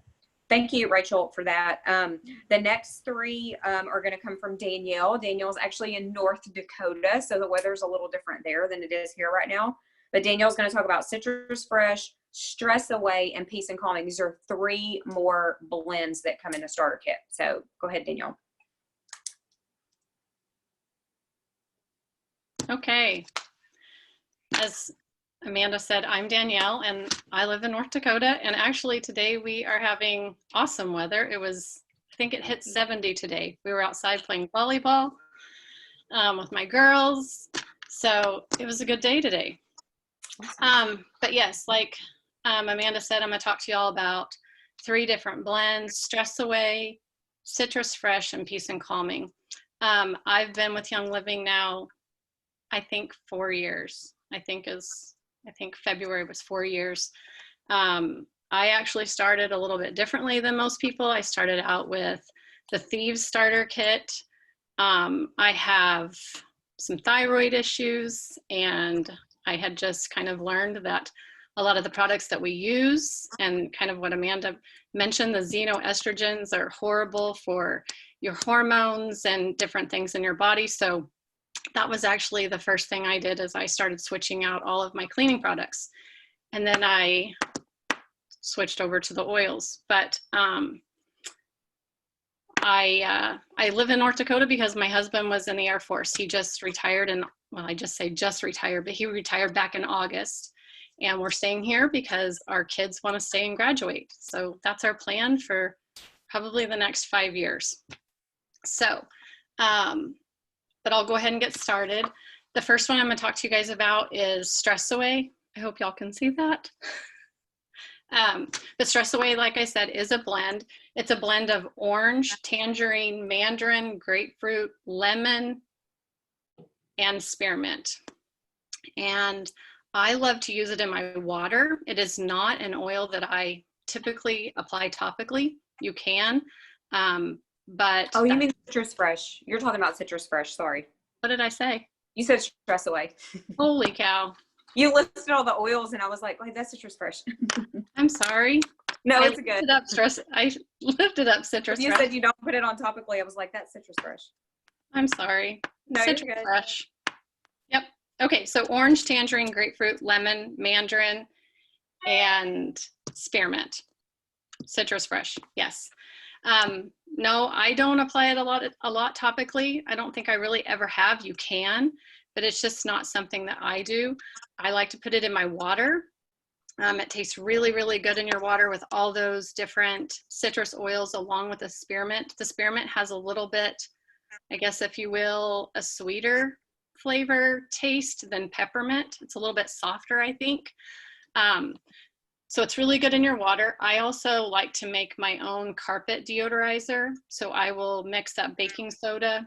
thank you, Rachel, for that. The next 3 are going to come from Danielle. Danielle's actually in North Dakota, so the weather's a little different there than it is here right now. But Danielle's going to talk about Citrus Fresh, Stress Away, and Peace and Calming. These are 3 more blends that come in the starter kit. So go ahead, Danielle. Okay. As Amanda said, I'm Danielle and I live in North Dakota. And actually today we are having awesome weather. It was, I think it hit 70 today. We were outside playing volleyball with my girls. So it was a good day today. But yes, like Amanda said, I'm gonna talk to y'all about 3 different blends: Stress Away, Citrus Fresh, and Peace and Calming. I've been with Young Living now, I think 4 years. I think February was 4 years. I actually started a little bit differently than most people. I started out with the Thieves starter kit. I have some thyroid issues, and I had just kind of learned that a lot of the products that we use, and kind of what Amanda mentioned, the xenoestrogens are horrible for your hormones and different things in your body. So that was actually the first thing I did, is I started switching out all of my cleaning products. And then I switched over to the oils. But I live in North Dakota because my husband was in the Air Force. He just retired, and well, I just say just retired, but he retired back in August. And we're staying here because our kids want to stay and graduate. So that's our plan for probably the next 5 years. So, but I'll go ahead and get started. The first one I'm going to talk to you guys about is Stress Away. I hope y'all can see that. The Stress Away, like I said, is a blend. It's a blend of orange, tangerine, mandarin, grapefruit, lemon, and spearmint. And I love to use it in my water. It is not an oil that I typically apply topically. You can, but— Oh, you mean Citrus Fresh. You're talking about Citrus Fresh, sorry. What did I say? You said Stress Away. Holy cow. You listed all the oils and I was like, wait, that's Citrus Fresh. I'm sorry. No, it's good. I lifted up Citrus You Fresh. said you don't put it on topically. I was like, that's Citrus Fresh. I'm sorry. No, Citrus you're good. Fresh. Yep. Okay, so orange, tangerine, grapefruit, lemon, mandarin, and spearmint. Citrus Fresh, yes. No, I don't apply it a lot topically. I don't think I really ever have. You can, but it's just not something that I do. I like to put it in my water. It tastes really, really good in your water with all those different citrus oils along with the spearmint. The spearmint has a little bit, I guess, if you will, a sweeter flavor taste than peppermint. It's a little bit softer, I think. So it's really good in your water. I also like to make my own carpet deodorizer. So I will mix up baking soda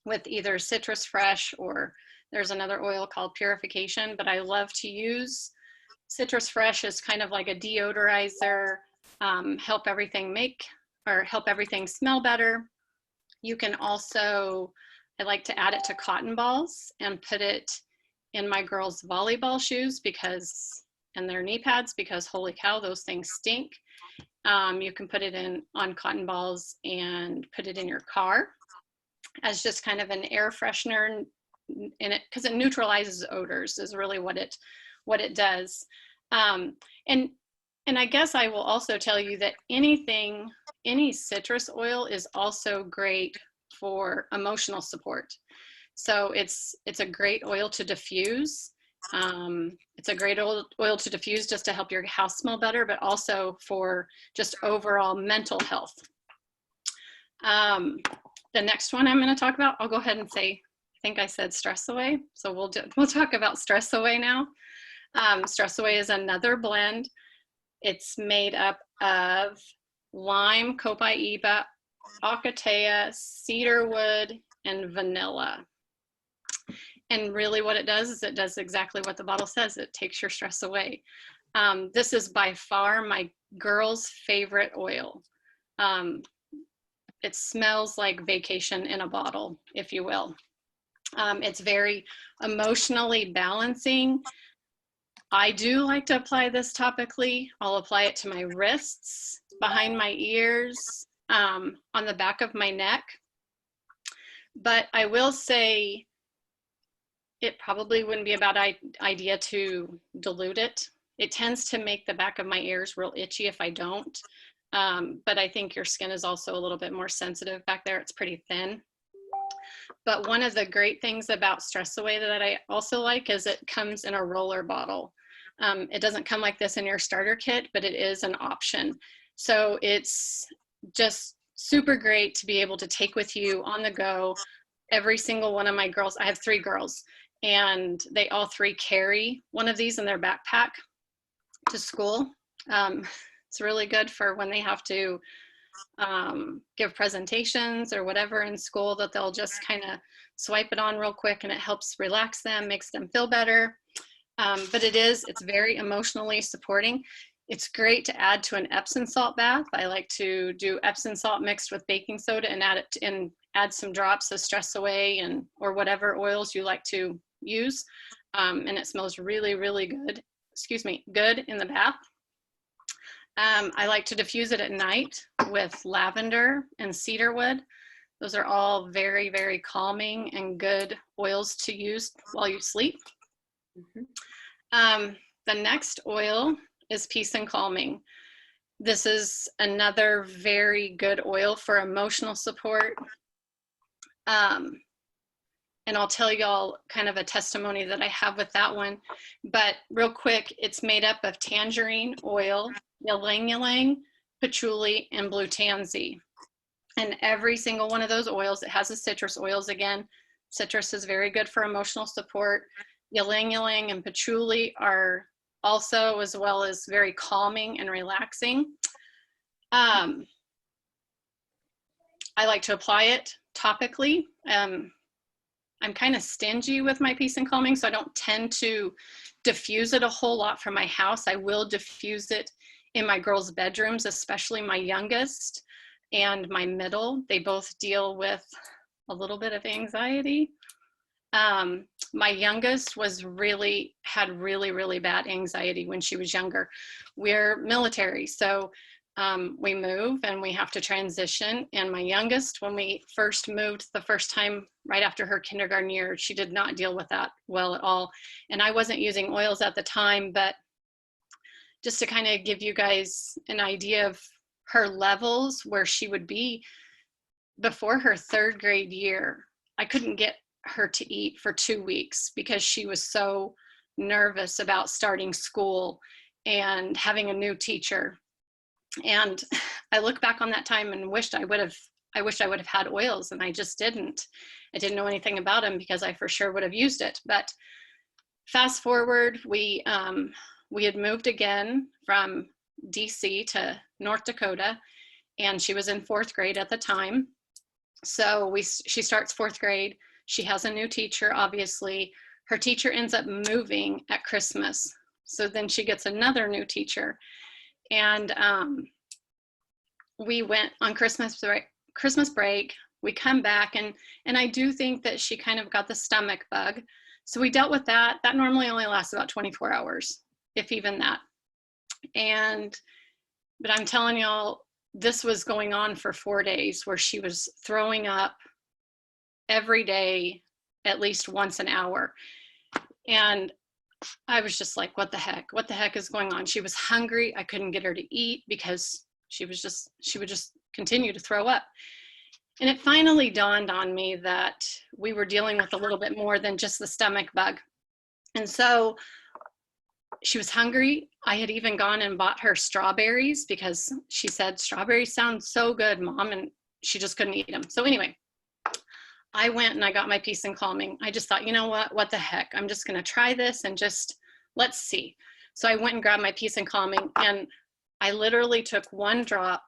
with either Citrus Fresh, or there's another oil called Purification, but I love to use Citrus Fresh as kind of like a deodorizer, help everything smell better. You can also, I like to add it to cotton balls and put it in my girls' volleyball shoes and their knee pads, because holy cow, those things stink. You can put it on cotton balls and put it in your car as just kind of an air freshener in it, because it neutralizes odors is really what it does. And I guess I will also tell you that any citrus oil is also great for emotional support. So it's a great oil to diffuse. It's a great oil to diffuse just to help your house smell better, but also for just overall mental health. The next one I'm going to talk about, I'll go ahead and say, I think I said Stress Away. So we'll talk about Stress Away now. Stress Away is another blend. It's made up of lime, copaiba, ocotea, cedarwood, and vanilla. And really what it does is it does exactly what the bottle says. It takes your stress away. This is by far my girl's favorite oil. It smells like vacation in a bottle, if you will. It's very emotionally balancing. I do like to apply this topically. I'll apply it to my wrists, behind my ears, on the back of my neck. But I will say it probably wouldn't be a bad idea to dilute it. It tends to make the back of my ears real itchy if I don't. But I think your skin is also a little bit more sensitive back there. It's pretty thin. But one of the great things about Stress Away that I also like is it comes in a roller bottle. It doesn't come like this in your starter kit, but it is an option. So it's just super great to be able to take with you on the go. Every single one of my girls, I have 3 girls, and they all 3 carry one of these in their backpack to school. It's really good for when they have to give presentations or whatever in school, that they'll just kind of swipe it on real quick, and it helps relax them, makes them feel better. But it's very emotionally supporting. It's great to add to an Epsom salt bath. I like to do Epsom salt mixed with baking soda and add some drops of Stress Away or whatever oils you like to use. And it smells really, really good. Good in the bath. I like to diffuse it at night with lavender and cedarwood. Those are all very, very calming and good oils to use while you sleep. Mm-hmm. The next oil is Peace and Calming. This is another very good oil for emotional support. And I'll tell y'all kind of a testimony that I have with that one. But real quick, it's made up of tangerine oil, ylang ylang, patchouli, and blue tansy. And every single one of those oils, it has the citrus oils again. Citrus is very good for emotional support. Ylang ylang and patchouli are also, as well as, very calming and relaxing. I like to apply it topically. I'm kind of stingy with my Peace and Calming, so I don't tend to diffuse it a whole lot from my house. I will diffuse it in my girls' bedrooms, especially my youngest and my middle. They both deal with a little bit of anxiety. My youngest had really bad anxiety when she was younger. We're military, so we move and we have to transition. And my youngest, when we first moved the first time right after her kindergarten year, she did not deal with that well at all. And I wasn't using oils at the time, but just to kind of give you guys an idea of her levels, where she would be before her 3rd grade year, I couldn't get her to eat for 2 weeks because she was so nervous about starting school and having a new teacher. And I look back on that time and wished I would have had oils, and I just didn't. I didn't know anything about them because I for sure would have used it. But fast forward, we we had moved again from DC to North Dakota, and she was in 4th grade at the time. So she starts 4th grade. She has a new teacher, obviously. Her teacher ends up moving at Christmas. So then she gets another new teacher. And we went on Christmas break. We come back, and I do think that she kind of got the stomach bug. So we dealt with that. That normally only lasts about 24 hours, if even that. But I'm telling y'all, this was going on for 4 days where she was throwing up every day, at least once an hour. And I was just like, what the heck? What the heck is going on? She was hungry. I couldn't get her to eat because she would just continue to throw up. And it finally dawned on me that we were dealing with a little bit more than just the stomach bug. And so she was hungry. I had even gone and bought her strawberries because she said, strawberries sound so good, Mom, and she just couldn't eat them. So anyway, I went and I got my Peace and Calming. I just thought, you know what the heck? I'm just going to try this and just let's see. So I went and grabbed my Peace and Calming, and I literally took 1 drop,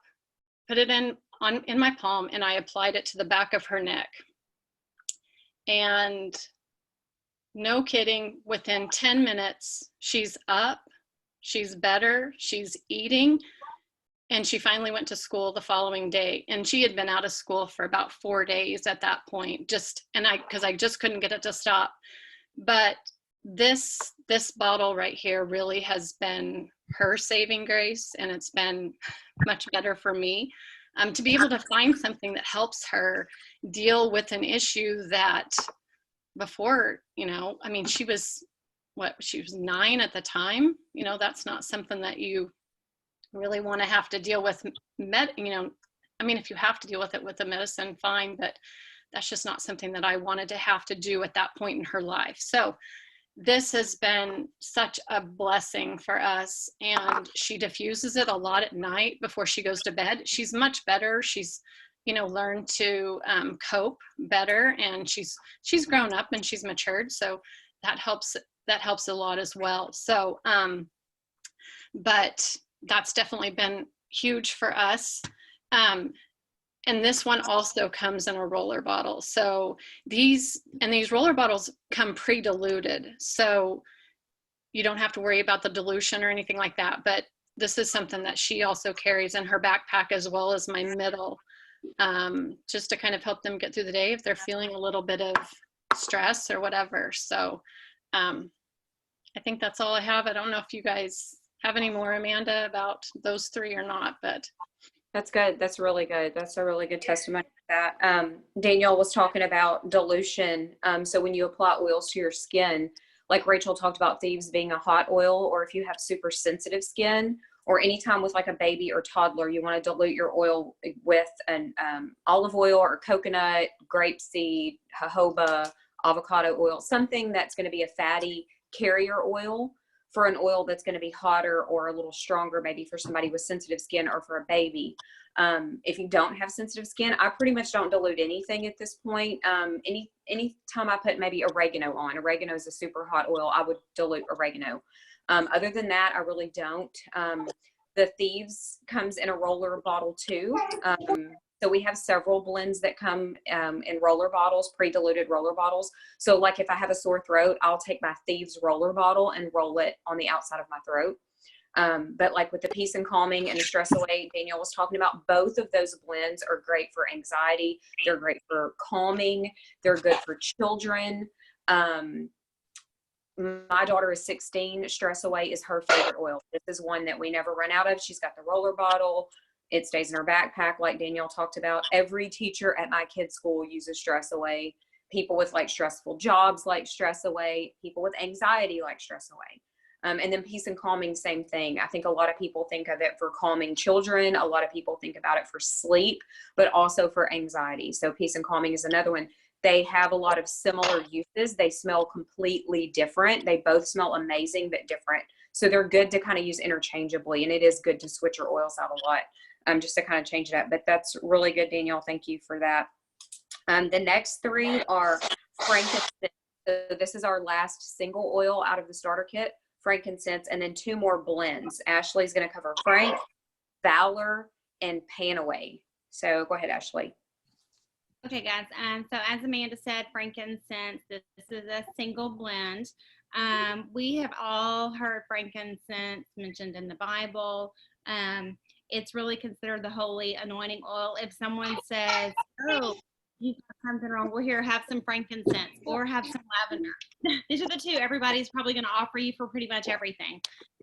put it in my palm, and I applied it to the back of her neck. And no kidding, within 10 minutes, she's up, she's better, she's eating, and she finally went to school the following day. And she had been out of school for about 4 days at that point, because I just couldn't get it to stop. But this bottle right here really has been her saving grace, and it's been much better for me. To be able to find something that helps her deal with an issue that before, I mean, she was 9 at the time. That's not something that you really want to have to deal with. I mean, if you have to deal with it with the medicine, fine, but that's just not something that I wanted to have to do at that point in her life. So this has been such a blessing for us, and she diffuses it a lot at night before she goes to bed. She's much better. She's learned to cope better, and she's grown up and she's matured, so that helps a lot as well. So but that's definitely been huge for us. And this one also comes in a roller bottle. So these roller bottles come pre-diluted, so you don't have to worry about the dilution or anything like that. But this is something that she also carries in her backpack, as well as my middle, just to kind of help them get through the day if they're feeling a little bit of stress or whatever. So I think that's all I have. I don't know if you guys have any more, Amanda, about those 3 or not, but. That's good. That's really good. That's a really good testimony to that. Danielle was talking about dilution. So when you apply oils to your skin, like Rachel talked about thieves being a hot oil, or if you have super sensitive skin, or anytime with like a baby or toddler, you want to dilute your oil with an olive oil or coconut, grapeseed, jojoba, avocado oil, something that's going to be a fatty carrier oil for an oil that's going to be hotter or a little stronger, maybe for somebody with sensitive skin or for a baby. If you don't have sensitive skin, I pretty much don't dilute anything at this point. Any time I put maybe oregano on, oregano is a super hot oil, I would dilute oregano. Other than that, I really don't. The Thieves comes in a roller bottle too. So we have several blends that come in roller bottles, pre-diluted roller bottles. So like if I have a sore throat, I'll take my Thieves roller bottle and roll it on the outside of my throat. But like with the Peace and Calming and the Stress Away, Danielle was talking about, both of those blends are great for anxiety. They're great for calming. They're good for children. My daughter is 16. Stress Away is her favorite oil. This is one that we never run out of. She's got the roller bottle. It stays in her backpack, like Danielle talked about. Every teacher at my kids' school uses Stress Away. People with like stressful jobs like Stress Away. People with anxiety like Stress Away. And then Peace and Calming, same thing. I think a lot of people think of it for calming children. A lot of people think about it for sleep, but also for anxiety. So Peace and Calming is another one. They have a lot of similar uses. They smell completely different. They both smell amazing, but different. So they're good to kind of use interchangeably. And it is good to switch your oils out a lot, just to kind of change it up. But that's really good, Danielle. Thank you for that. The next 3 are frankincense. So this is our last single oil out of the starter kit. frankincense, and then 2 more blends. Ashley's going to cover Frank, Valor, and Panaway. So go ahead, Ashley. Okay, guys. So as Amanda said, frankincense, this is a single blend. We have all heard frankincense mentioned in the Bible. It's really considered the holy anointing oil. If someone says, oh, you got something wrong, well, here, have some frankincense or have some lavender. These are the 2 everybody's probably going to offer you for pretty much everything.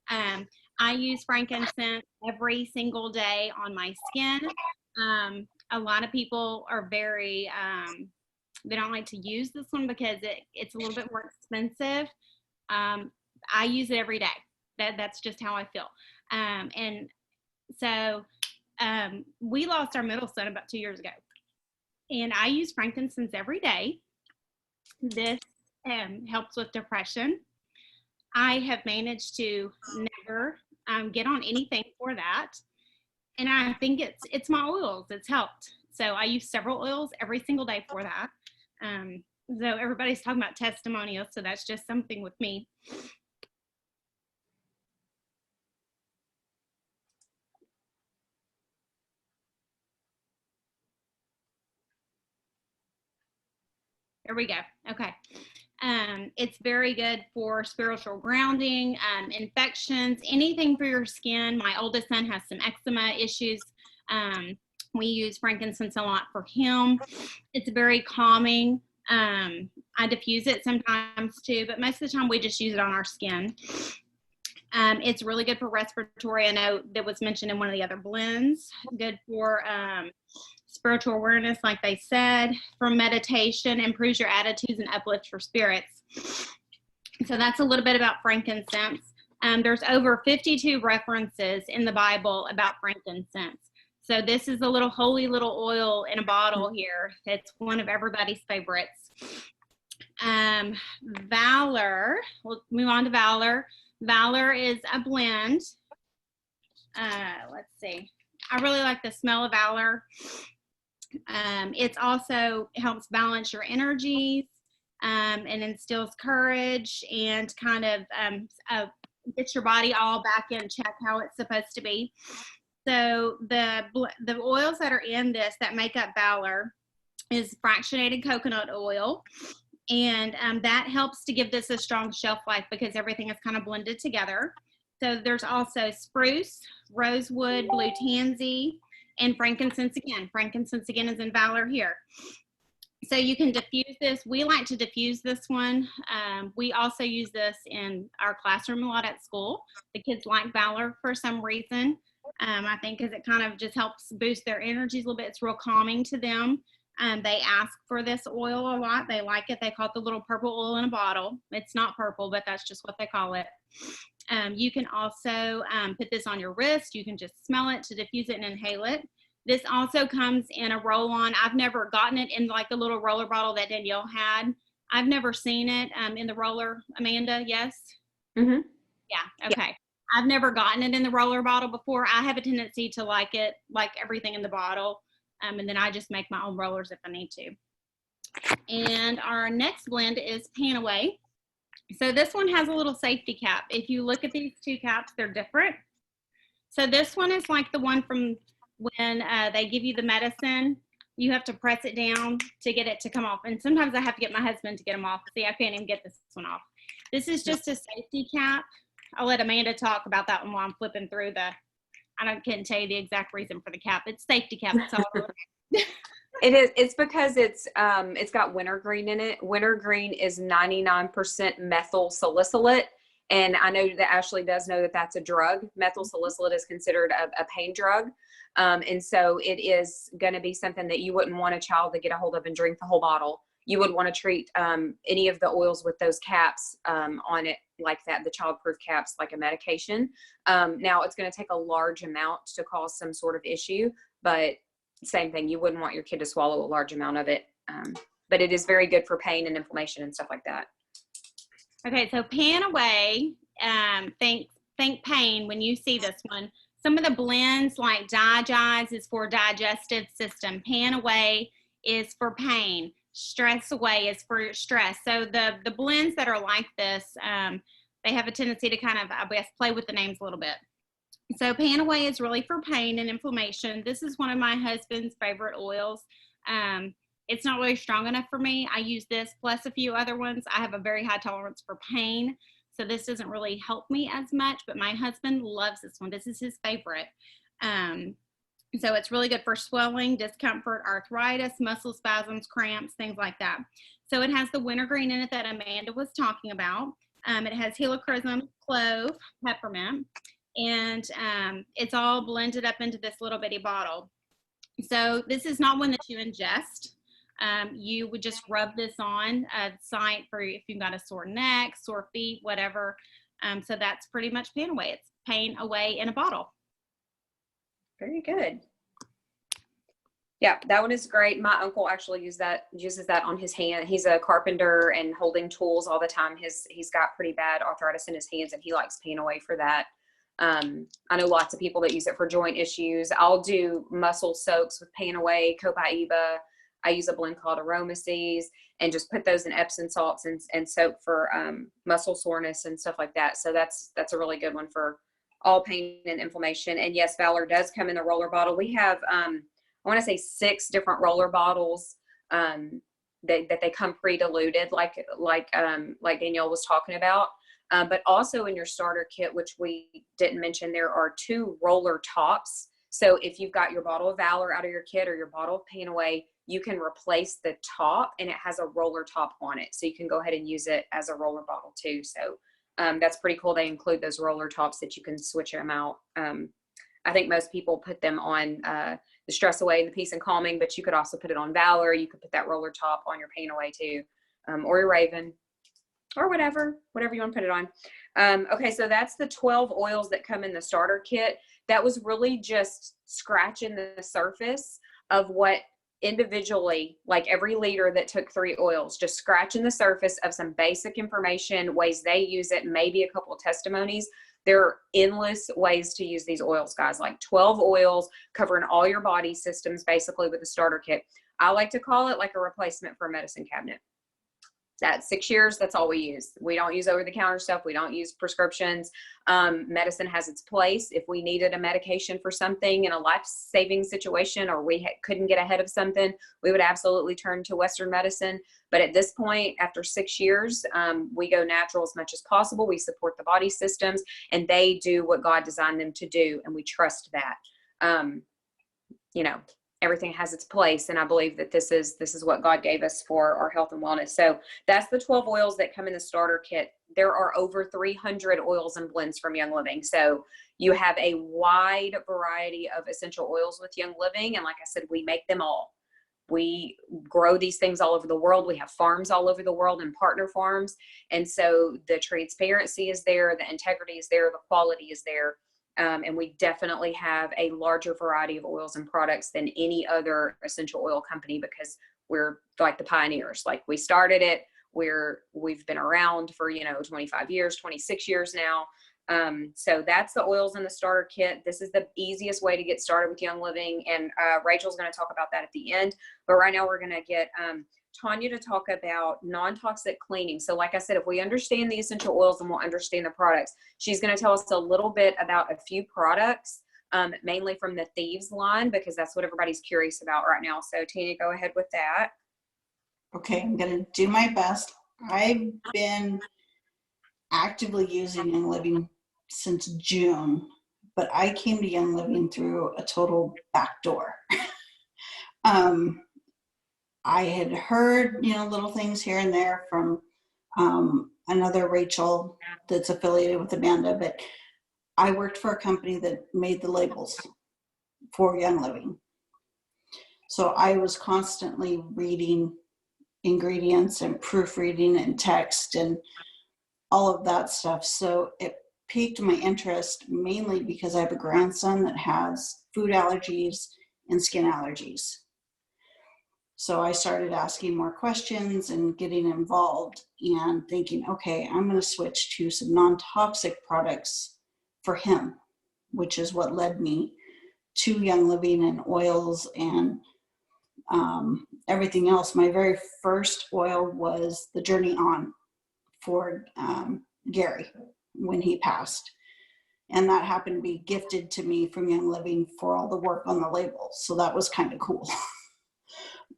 I use frankincense every single day on my skin. A lot of people are very, they don't like to use this one because it's a little bit more expensive. I use it every day. That's just how I feel. And so we lost our middle son about 2 years ago. And I use frankincense every day. This helps with depression. I have managed to never get on anything for that. And I think it's my oils. It's helped. So I use several oils every single day for that. So everybody's talking about testimonials. So that's just something with me. There we go. Okay. It's very good for spiritual grounding, infections, anything for your skin. My oldest son has some eczema issues. We use frankincense a lot for him. It's very calming. I diffuse it sometimes too, but most of the time we just use it on our skin. It's really good for respiratory. I know that was mentioned in one of the other blends. Good for spiritual awareness, like they said, for meditation, improves your attitudes and uplifts your spirits. So that's a little bit about frankincense. There's over 52 references in the Bible about frankincense. So this is a little holy little oil in a bottle here. It's one of everybody's favorites. Valor, we'll move on to Valor. Valor is a blend. Let's see. I really like the smell of Valor. It also helps balance your energies and instills courage and kind of gets your body all back in check how it's supposed to be. So the oils that are in this that make up Valor is fractionated coconut oil. And that helps to give this a strong shelf life because everything is kind of blended together. So there's also spruce, rosewood, blue tansy, and frankincense again. Frankincense again is in Valor here. So you can diffuse this. We like to diffuse this one. We also use this in our classroom a lot at school. The kids like Valor for some reason. I think because it kind of just helps boost their energies a little bit. It's real calming to them. They ask for this oil a lot. They like it. They call it the little purple oil in a bottle. It's not purple, but that's just what they call it. You can also put this on your wrist. You can just smell it to diffuse it and inhale it. This also comes in a roll-on. I've never gotten it in like the little roller bottle that Danielle had. I've never seen it in the roller. Amanda, yes? Mm-hmm. Yeah, okay. Yeah. I've never gotten it in the roller bottle before. I have a tendency to like it, like everything in the bottle. And then I just make my own rollers if I need to. And our next blend is Panaway. So this one has a little safety cap. If you look at these 2 caps, they're different. So this one is like the one from when they give you the medicine. You have to press it down to get it to come off. And sometimes I have to get my husband to get them off. See, I can't even get this one off. This is just a safety cap. I'll let Amanda talk about that one while I'm flipping through can't tell you the exact reason for the cap. It's safety cap. That's all. It is. It's because it's got wintergreen in it. Wintergreen is 99% methyl salicylate, and I know that Ashley does know that that's a drug. Methyl salicylate is considered a pain drug, and so it is going to be something that you wouldn't want a child to get a hold of and drink the whole bottle. You would want to treat any of the oils with those caps on it like that, the childproof caps, like a medication. Now, it's going to take a large amount to cause some sort of issue, but same thing, you wouldn't want your kid to swallow a large amount of it. But it is very good for pain and inflammation and stuff like that. Okay, so Panaway, think pain when you see this one. Some of the blends like Digize is for digestive system. Panaway is for pain. Stress Away is for stress. So the blends that are like this, they have a tendency to kind of, I guess, play with the names a little bit. So Panaway is really for pain and inflammation. This is one of my husband's favorite oils. It's not really strong enough for me. I use this plus a few other ones. I have a very high tolerance for pain, so this doesn't really help me as much, but my husband loves this one. This is his favorite. So it's really good for swelling, discomfort, arthritis, muscle spasms, cramps, things like that. So it has the wintergreen in it that Amanda was talking about. It has helichrysum, clove, peppermint, and it's all blended up into this little bitty bottle. So this is not one that you ingest. You would just rub this on the site for if you've got a sore neck, sore feet, whatever. So that's pretty much Panaway. It's pain away in a bottle. Very good. Yeah, that one is great. My uncle actually uses that on his hand. He's a carpenter and holding tools all the time. He's got pretty bad arthritis in his hands, and he likes Panaway for that. I know lots of people that use it for joint issues. I'll do muscle soaks with Panaway, Copaiba. I use a blend called Aromaseas, and just put those in Epsom salts and soak for muscle soreness and stuff like that. So that's a really good one for all pain and inflammation. And yes, Valor does come in the roller bottle. We have I want to say 6 different roller bottles that they come pre-diluted, like Danielle was talking about. But also in your starter kit, which we didn't mention, there are 2 roller tops. So if you've got your bottle of Valor out of your kit or your bottle of Panaway, you can replace the top, and it has a roller top on it. So you can go ahead and use it as a roller bottle too. So that's pretty cool. They include those roller tops that you can switch them out. I think most people put them on the Stress Away and the Peace and Calming, but you could also put it on Valor. You could put that roller top on your Panaway too, or your Raven, or whatever you want to put it on. Okay, so that's the 12 oils that come in the starter kit. That was really just scratching the surface of what individually, like every leader that took 3 oils, just scratching the surface of some basic information, ways they use it, maybe a couple of testimonies. There are endless ways to use these oils, guys, like 12 oils covering all your body systems, basically, with the starter kit. I like to call it like a replacement for a medicine cabinet. That's 6 years. That's all we use. We don't use over-the-counter stuff. We don't use prescriptions. Medicine has its place. If we needed a medication for something in a life-saving situation, or we couldn't get ahead of something, we would absolutely turn to Western medicine. But at this point, after 6 years, we go natural as much as possible. We support the body systems, and they do what God designed them to do, and we trust that. Everything has its place, and I believe that this is what God gave us for our health and wellness. So that's the 12 oils that come in the starter kit. There are over 300 oils and blends from Young Living. So you have a wide variety of essential oils with Young Living, and like I said, we make them all. We grow these things all over the world. We have farms all over the world and partner farms, and so the transparency is there, the integrity is there, the quality is there. And we definitely have a larger variety of oils and products than any other essential oil company, because we're like the pioneers. Like, we started it, we've been around for 25 years, 26 years now. So that's the oils in the starter kit. This is the easiest way to get started with Young Living, and Rachel's going to talk about that at the end. But right now we're going to get Tanya to talk about non-toxic cleaning. So like I said, if we understand the essential oils, then we'll understand the products. She's going to tell us a little bit about a few products, mainly from the Thieves line, because that's what everybody's curious about right now. So Tanya, go ahead with that. Okay, I'm going to do my best. I've been actively using Young Living since June, but I came to Young Living through a total backdoor. I had heard, little things here and there from another Rachel that's affiliated with Amanda, but I worked for a company that made the labels for Young Living. So I was constantly reading ingredients and proofreading and text and all of that stuff. So it piqued my interest, mainly because I have a grandson that has food allergies and skin allergies. So I started asking more questions and getting involved and thinking, okay, I'm going to switch to some non-toxic products for him, which is what led me to Young Living and oils and everything else. My very first oil was the Journey On for Gary when he passed. And that happened to be gifted to me from Young Living for all the work on the labels. So that was kind of cool.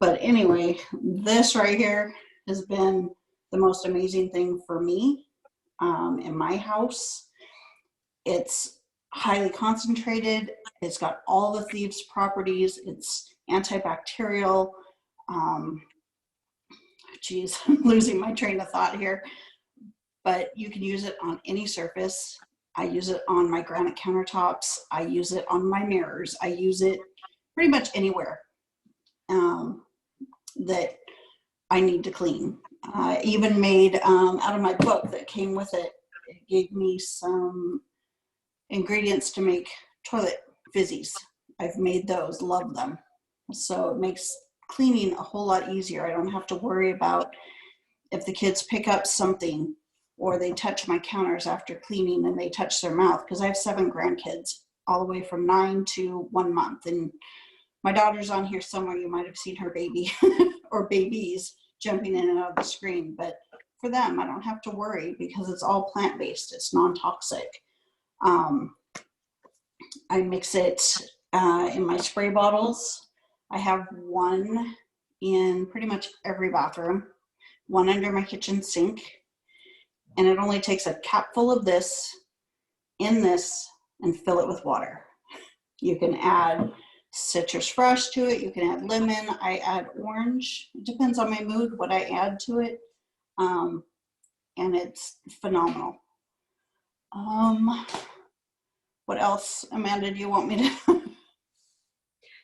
But anyway, this right here has been the most amazing thing for me in my house. It's highly concentrated. It's got all the thieves properties. It's antibacterial. Geez, I'm losing my train of thought here. But you can use it on any surface. I use it on my granite countertops. I use it on my mirrors. I use it pretty much anywhere that I need to clean. I even made, out of my book that came with it, it gave me some ingredients to make toilet fizzies. I've made those, love them. So it makes cleaning a whole lot easier. I don't have to worry about if the kids pick up something or they touch my counters after cleaning and they touch their mouth, because I have 7 grandkids all the way from 9 to 1 month. And my daughter's on here somewhere. You might have seen her baby or babies jumping in and out of the screen. But for them, I don't have to worry because it's all plant-based. It's non-toxic. I mix it in my spray bottles. I have one in pretty much every bathroom, one under my kitchen sink. And it only takes a cap full of this in this and fill it with water. You can add citrus fresh to it. You can add lemon. I add orange. It depends on my mood what I add to it. And it's phenomenal. What else, Amanda, do you want me to?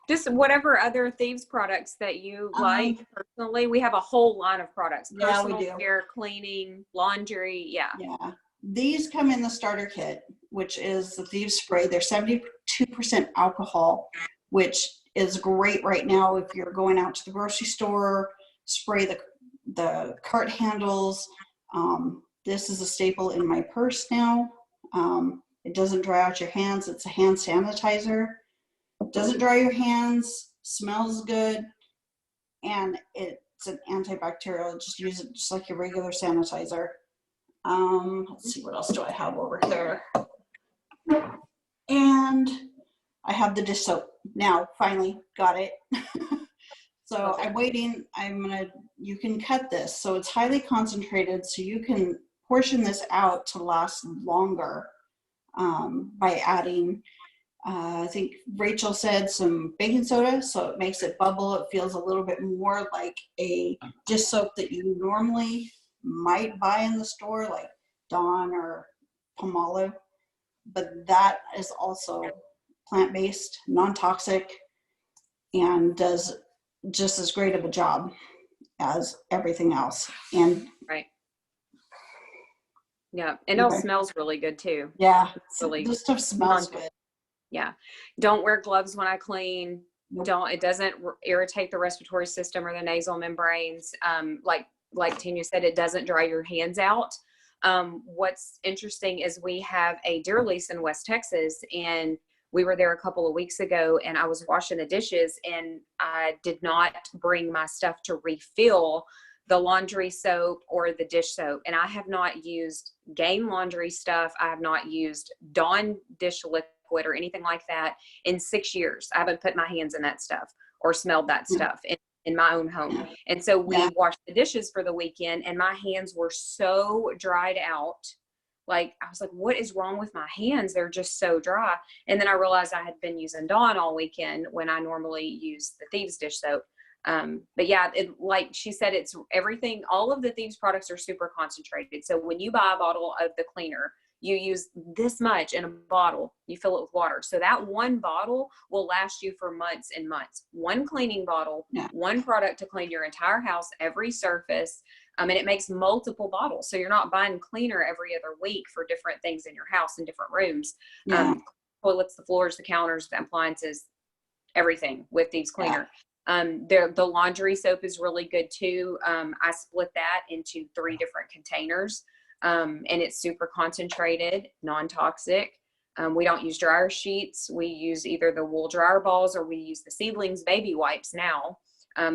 Just whatever other thieves products that you like personally. We have a whole line of products. Yeah, we Personal do. care, cleaning, laundry. Yeah. Yeah. These come in the starter kit, which is the Thieves Spray. They're 72% alcohol, which is great right now if you're going out to the grocery store, spray the cart handles. This is a staple in my purse now. It doesn't dry out your hands. It's a hand sanitizer. Doesn't dry your hands, smells good, and it's an antibacterial. Just use it just like your regular sanitizer. Let's see, what else do I have over there? And I have the dish soap. Now, finally got it. So I'm waiting. You can cut this. So it's highly concentrated, so you can portion this out to last longer by adding, I think Rachel said some baking soda, so it makes it bubble. It feels a little bit more like a dish soap that you normally might buy in the store, like Dawn or Palmolive. But that is also plant-based, non-toxic, and does just as great of a job as everything else. And Right. Yeah. And it all smells really good too. yeah, Really this stuff smells good. Yeah. Don't wear gloves when I clean. Nope. It doesn't irritate the respiratory system or the nasal membranes. Like Tanya said, it doesn't dry your hands out. What's interesting is we have a deer lease in West Texas, and we were there a couple of weeks ago, and I was washing the dishes, and I did not bring my stuff to refill the laundry soap or the dish soap. And I have not used Gain laundry stuff. I have not used Dawn dish liquid or anything like that in 6 years. I haven't put my hands in that stuff or smelled that stuff in my own home. And so we washed the dishes for the weekend, and my hands were so dried out. Like, I was like, what is wrong with my hands? They're just so dry. And then I realized I had been using Dawn all weekend when I normally use the Thieves dish soap. But yeah, like she said, it's everything. All of the Thieves products are super concentrated. So when you buy a bottle of the cleaner, you use this much in a bottle, you fill it with water. So that one bottle will last you for months and months. One cleaning bottle, one product to clean your entire house, every surface. And it makes multiple bottles. So you're not buying cleaner every other week for different things in your house in different rooms. Toilets, the floors, the counters, the appliances, everything with Thieves Cleaner. The laundry soap is really good too. I split that into 3 different containers. And it's super concentrated, non-toxic. We don't use dryer sheets. We use either the wool dryer balls, or we use the Seedlings baby wipes now.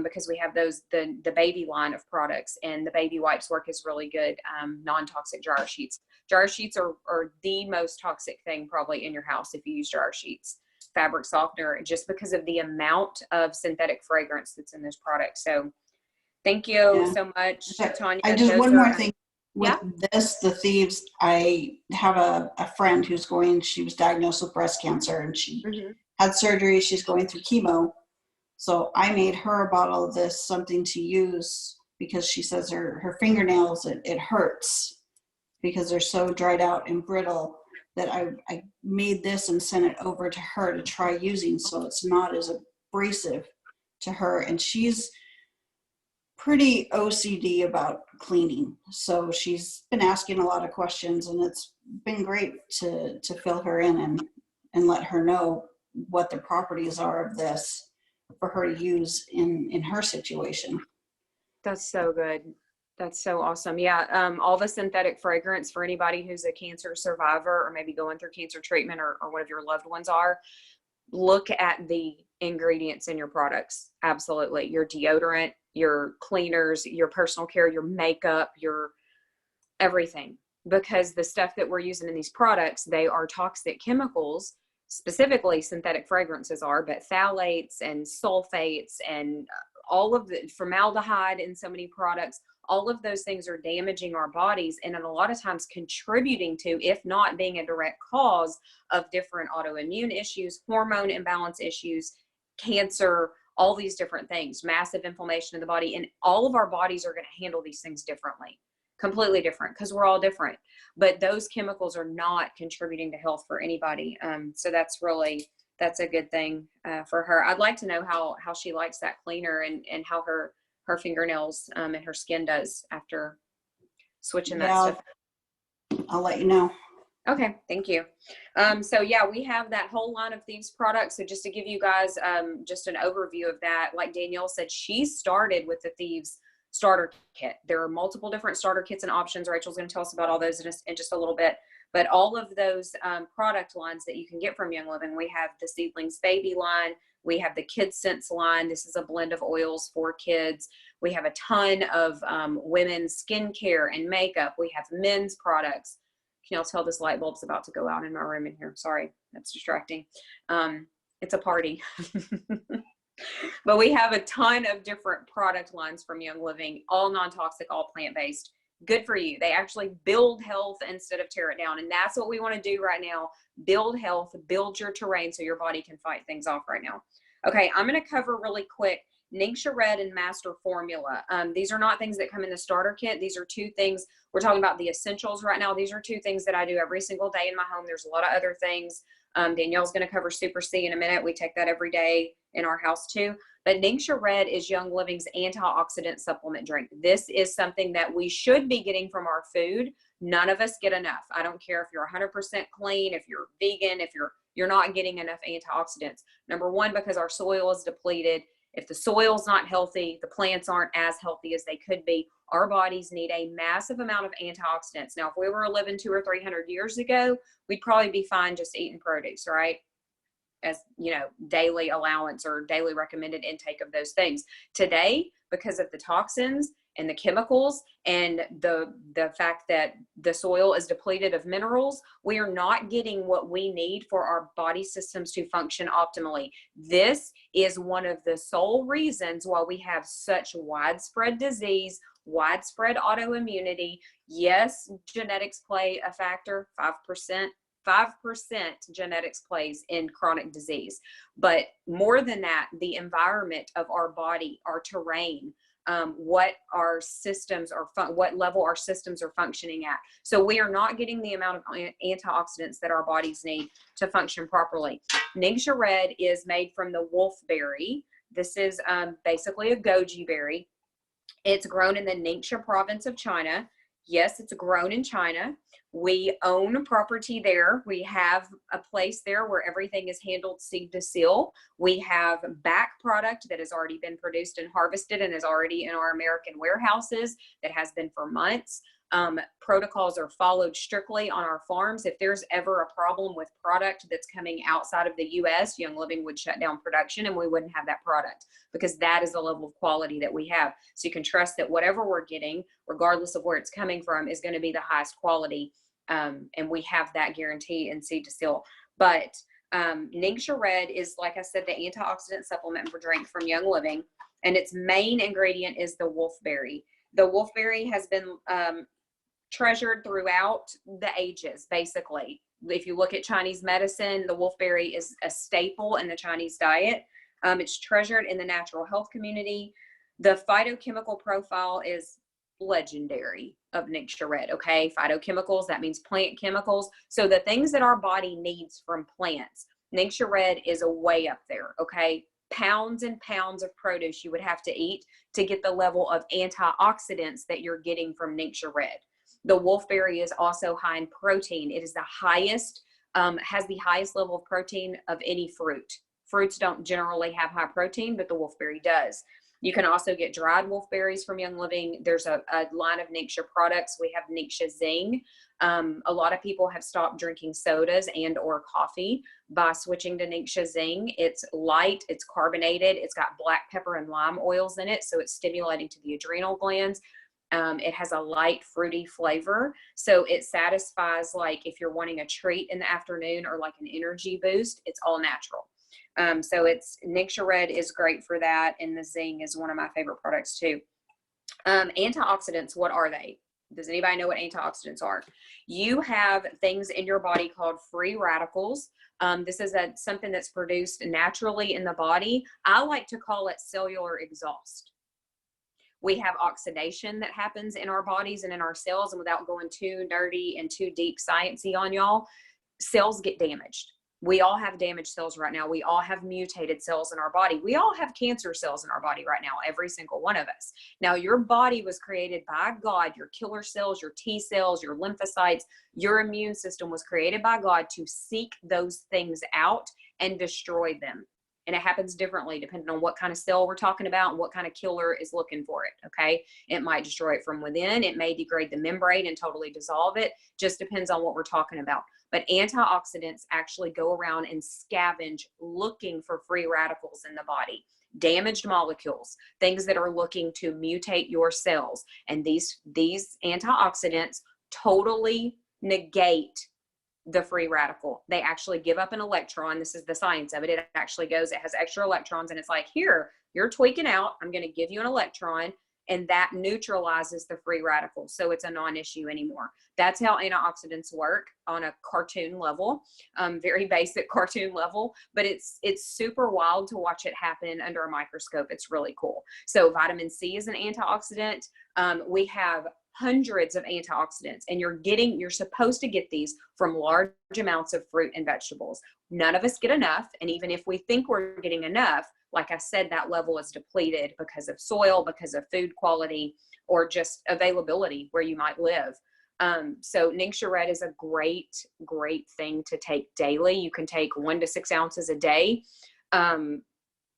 because we have the baby line of products, and the baby wipes work as really good non-toxic dryer sheets. Dryer sheets are the most toxic thing probably in your house if you use dryer sheets. Fabric softener, just because of the amount of synthetic fragrance that's in this product. So thank you Yeah. so much, Tanya. I just, Those one are- more thing with this, the thieves, I have a friend who's she was diagnosed with breast cancer and she Mhm. had surgery. She's going through chemo. So I made her a bottle of this, something to use, because she says her fingernails, it hurts because they're so dried out and brittle, that I made this and sent it over to her to try using, so it's not as abrasive to her. And she's pretty OCD about cleaning, so she's been asking a lot of questions, and it's been great to fill her in and let her know what the properties are of this for her to use in her situation. That's so good. That's so awesome. Yeah. All the synthetic fragrance for anybody who's a cancer survivor or maybe going through cancer treatment or one of your loved ones are, look at the ingredients in your products. Absolutely. Your deodorant, your cleaners, your personal care, your makeup, your everything. Because the stuff that we're using in these products, they are toxic chemicals, specifically synthetic fragrances are, but phthalates and sulfates and all of the formaldehyde in so many products, all of those things are damaging our bodies and a lot of times contributing to, if not being a direct cause of different autoimmune issues, hormone imbalance issues, cancer, all these different things, massive inflammation in the body. And all of our bodies are going to handle these things differently, completely different, because we're all different. But those chemicals are not contributing to health for anybody. So that's a good thing for her. I'd like to know how she likes that cleaner and how her fingernails and her skin does after switching that stuff. I'll let you know. Okay, thank you. So yeah, we have that whole line of Thieves products. So just to give you guys just an overview of that, like Danielle said, she started with the Thieves starter kit. There are multiple different starter kits and options. Rachel's going to tell us about all those in just a little bit. But all of those product lines that you can get from Young Living, we have the Seedlings Baby line. We have the Kids Sense line. This is a blend of oils for kids. We have a ton of women's skincare and makeup. We have men's products. Can y'all tell this light bulb's about to go out in my room in here? Sorry, that's distracting. It's a party. But we have a ton of different product lines from Young Living, all non-toxic, all plant-based. Good for you. They actually build health instead of tear it down. And that's what we want to do right now. Build health, build your terrain so your body can fight things off right now. Okay, I'm going to cover really quick Ningxia Red and Master Formula. These are not things that come in the starter kit. These are two things. We're talking about the essentials right now. These are two things that I do every single day in my home. There's a lot of other things. Danielle's going to cover Super C in a minute. We take that every day in our house too. But Ningxia Red is Young Living's antioxidant supplement drink. This is something that we should be getting from our food. None of us get enough. I don't care if you're 100% clean, if you're vegan, if you're not getting enough antioxidants. Number one, because our soil is depleted. If the soil's not healthy, the plants aren't as healthy as they could be. Our bodies need a massive amount of antioxidants. Now, if we were living 200 or 300 years ago, we'd probably be fine just eating produce, right? As, you know, daily allowance or daily recommended intake of those things. Today, because of the toxins and the chemicals and the fact that the soil is depleted of minerals, we are not getting what we need for our body systems to function optimally. This is one of the sole reasons why we have such widespread disease, widespread autoimmunity. Yes, genetics play a factor, 5%. 5% genetics plays in chronic disease. But more than that, the environment of our body, our terrain, what our systems are, what level our systems are functioning at. So we are not getting the amount of antioxidants that our bodies need to function properly. Ningxia Red is made from the wolfberry. This is basically a goji berry. It's grown in the Ningxia province of China. Yes, it's grown in China. We own property there. We have a place there where everything is handled seed to seal. We have back product that has already been produced and harvested and is already in our American warehouses that has been for months. Protocols are followed strictly on our farms. If there's ever a problem with product that's coming outside of the US, Young Living would shut down production and we wouldn't have that product, because that is the level of quality that we have. So you can trust that whatever we're getting, regardless of where it's coming from, is going to be the highest quality. And we have that guarantee in Seed to Seal. But Ningxia Red is, like I said, the antioxidant supplement for drink from Young Living, and its main ingredient is the wolfberry. The wolfberry has been treasured throughout the ages, basically. If you look at Chinese medicine, the wolfberry is a staple in the Chinese diet. It's treasured in the natural health community. The phytochemical profile is legendary of Ningxia Red, okay? Phytochemicals, that means plant chemicals. So the things that our body needs from plants, Ningxia Red is a way up there, okay? Pounds and pounds of produce you would have to eat to get the level of antioxidants that you're getting from Ningxia Red. The wolfberry is also high in protein. It is the highest, has the highest level of protein of any fruit. Fruits don't generally have high protein, but the wolfberry does. You can also get dried wolfberries from Young Living. There's a line of Ningxia products. We have Ningxia Zing. A lot of people have stopped drinking sodas and or coffee by switching to Ningxia Zing. It's light, it's carbonated, it's got black pepper and lime oils in it, so it's stimulating to the adrenal glands. It has a light fruity flavor, so it satisfies, like if you're wanting a treat in the afternoon or like an energy boost, it's all natural. So it's Ningxia Red is great for that, and the Zing is one of my favorite products too. Antioxidants, what are they? Does anybody know what antioxidants are? You have things in your body called free radicals. This is something that's produced naturally in the body. I like to call it cellular exhaust. We have oxidation that happens in our bodies and in our cells, and without going too nerdy and too deep sciencey on y'all, cells get damaged. We all have damaged cells right now. We all have mutated cells in our body. We all have cancer cells in our body right now, every single one of us. Now, your body was created by God. Your killer cells, your T cells, your lymphocytes, your immune system was created by God to seek those things out and destroy them. And it happens differently depending on what kind of cell we're talking about and what kind of killer is looking for it, okay? It might destroy it from within. It may degrade the membrane and totally dissolve it. Just depends on what we're talking about. But antioxidants actually go around and scavenge looking for free radicals in the body, damaged molecules, things that are looking to mutate your cells. And these antioxidants totally negate the free radical. They actually give up an electron. This is the science of it. It actually goes, it has extra electrons, and it's like, here, you're tweaking out. I'm going to give you an electron, and that neutralizes the free radicals. So it's a non-issue anymore. That's how antioxidants work on a cartoon level, very basic cartoon level, but it's super wild to watch it happen under a microscope. It's really cool. So vitamin C is an antioxidant. We have hundreds of antioxidants, and you're supposed to get these from large amounts of fruit and vegetables. None of us get enough, and even if we think we're getting enough, like I said, that level is depleted because of soil, because of food quality, or just availability where you might live. So Ningxia Red is a great thing to take daily. You can take 1 to 6 ounces a day. A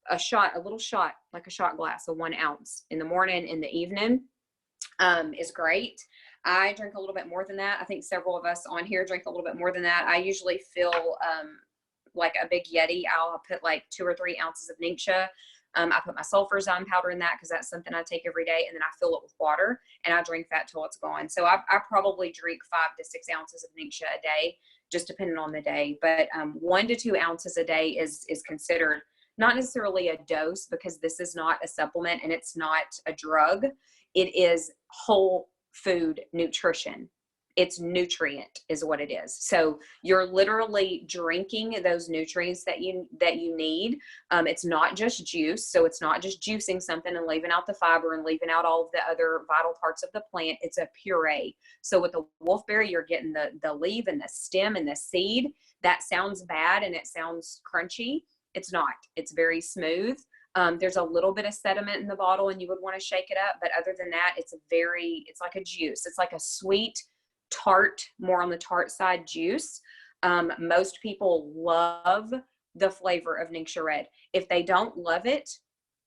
little shot, like a shot glass of 1 ounce in the morning, in the evening, is great. I drink a little bit more than that. I think several of us on here drink a little bit more than that. I usually fill like a big Yeti. I'll put like 2 or 3 ounces of Ningxia. I put my sulfurzyme powder in that because that's something I take every day, and then I fill it with water and I drink that till it's gone. So I probably drink 5 to 6 ounces of Ningxia a day, just depending on the day. But 1 to 2 ounces a day is considered not necessarily a dose, because this is not a supplement and it's not a drug. It is whole food nutrition. It's nutrient is what it is. So you're literally drinking those nutrients that you need. It's not just juice. So it's not just juicing something and leaving out the fiber and leaving out all of the other vital parts of the plant. It's a puree. So with the wolfberry, you're getting the leaf and the stem and the seed. That sounds bad and it sounds crunchy. It's not. It's very smooth. There's a little bit of sediment in the bottle and you would want to shake it up. But other than that, it's like a juice. It's like a sweet, tart, more on the tart side juice. Most people love the flavor of Ningxia Red. If they don't love it,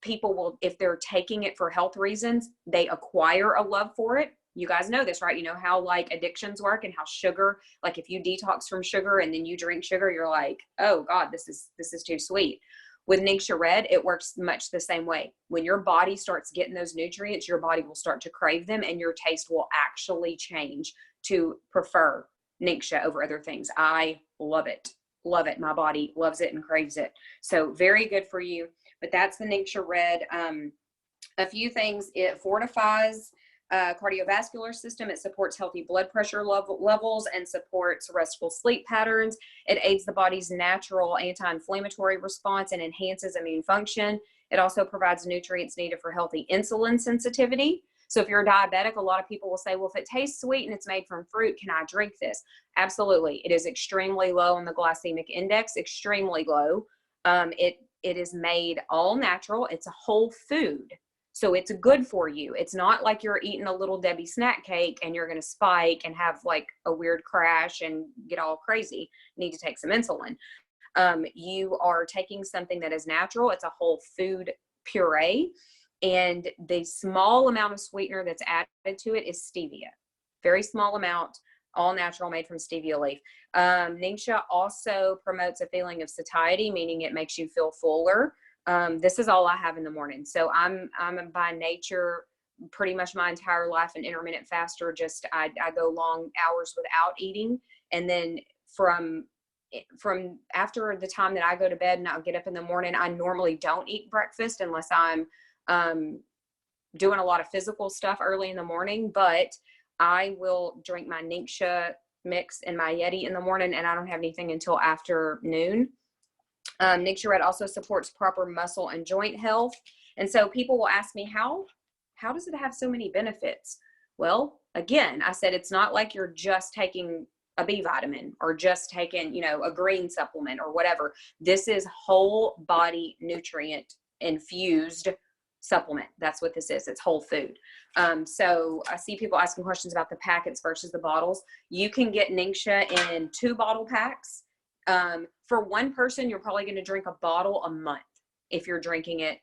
people will, if they're taking it for health reasons, they acquire a love for it. you guys know this, right? You know how like addictions work and how sugar, like if you detox from sugar and then you drink sugar, you're like, oh God, this is too sweet. With Ningxia Red, it works much the same way. When your body starts getting those nutrients, your body will start to crave them and your taste will actually change to prefer Ningxia over other things. I love it. Love it. My body loves it and craves it. So very good for you. But that's the Ningxia Red. A few things: it fortifies cardiovascular system. It supports healthy blood pressure levels and supports restful sleep patterns. It aids the body's natural anti-inflammatory response and enhances immune function. It also provides nutrients needed for healthy insulin sensitivity. So if you're a diabetic, a lot of people will say, well, if it tastes sweet and it's made from fruit, can I drink this? Absolutely. It is extremely low on the glycemic index, extremely low. It is made all natural. It's a whole food. So it's good for you. It's not like you're eating a Little Debbie snack cake and you're going to spike and have like a weird crash and get all crazy. You need to take some insulin. You are taking something that is natural. It's a whole food puree. And the small amount of sweetener that's added to it is stevia. Very small amount, all natural, made from stevia leaf. Ningxia also promotes a feeling of satiety, meaning it makes you feel fuller. This is all I have in the morning. So I'm by nature, pretty much my entire life, an intermittent faster. Just I go long hours without eating. And then from after the time that I go to bed and I'll get up in the morning, I normally don't eat breakfast unless I'm doing a lot of physical stuff early in the morning, but I will drink my Ningxia mix and my Yeti in the morning, and I don't have anything until afternoon. Ningxia Red also supports proper muscle and joint health. And so people will ask me, how does it have so many benefits? Well, again, I said, it's not like you're just taking a B vitamin or just taking, you know, a green supplement or whatever. This is whole body nutrient infused supplement. That's what this is. It's whole food. So I see people asking questions about the packets versus the bottles. You can get Ningxia in 2 bottle packs. For one person, you're probably going to drink a bottle a month if you're drinking it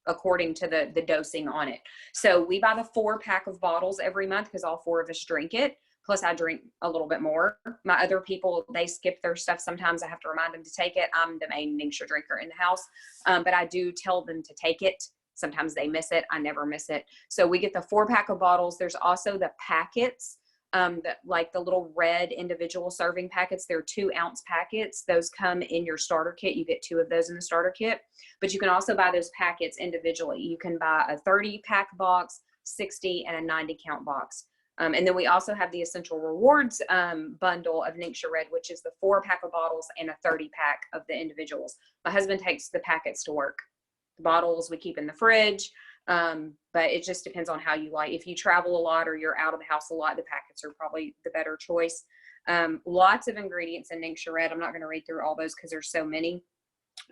according to the dosing on it. So we buy the 4-pack of bottles every month because all 4 of us drink it. Plus I drink a little bit more. My other people, they skip their stuff. Sometimes I have to remind them to take it. I'm the main Ningxia drinker in the house. But I do tell them to take it. Sometimes they miss it. I never miss it. So we get the 4-pack of bottles. There's also the packets, like the little red individual serving packets. They're 2-ounce packets. Those come in your starter kit. You get 2 of those in the starter kit, but you can also buy those packets individually. You can buy a 30-pack box, 60, and a 90 count box. And then we also have the Essential Rewards bundle of Ningxia Red, which is the 4-pack of bottles and a 30-pack of the individuals. My husband takes the packets to work. The bottles we keep in the fridge, but it just depends on how you like. If you travel a lot or you're out of the house a lot, the packets are probably the better choice. Lots of ingredients in Ningxia Red. I'm not going to read through all those because there's so many,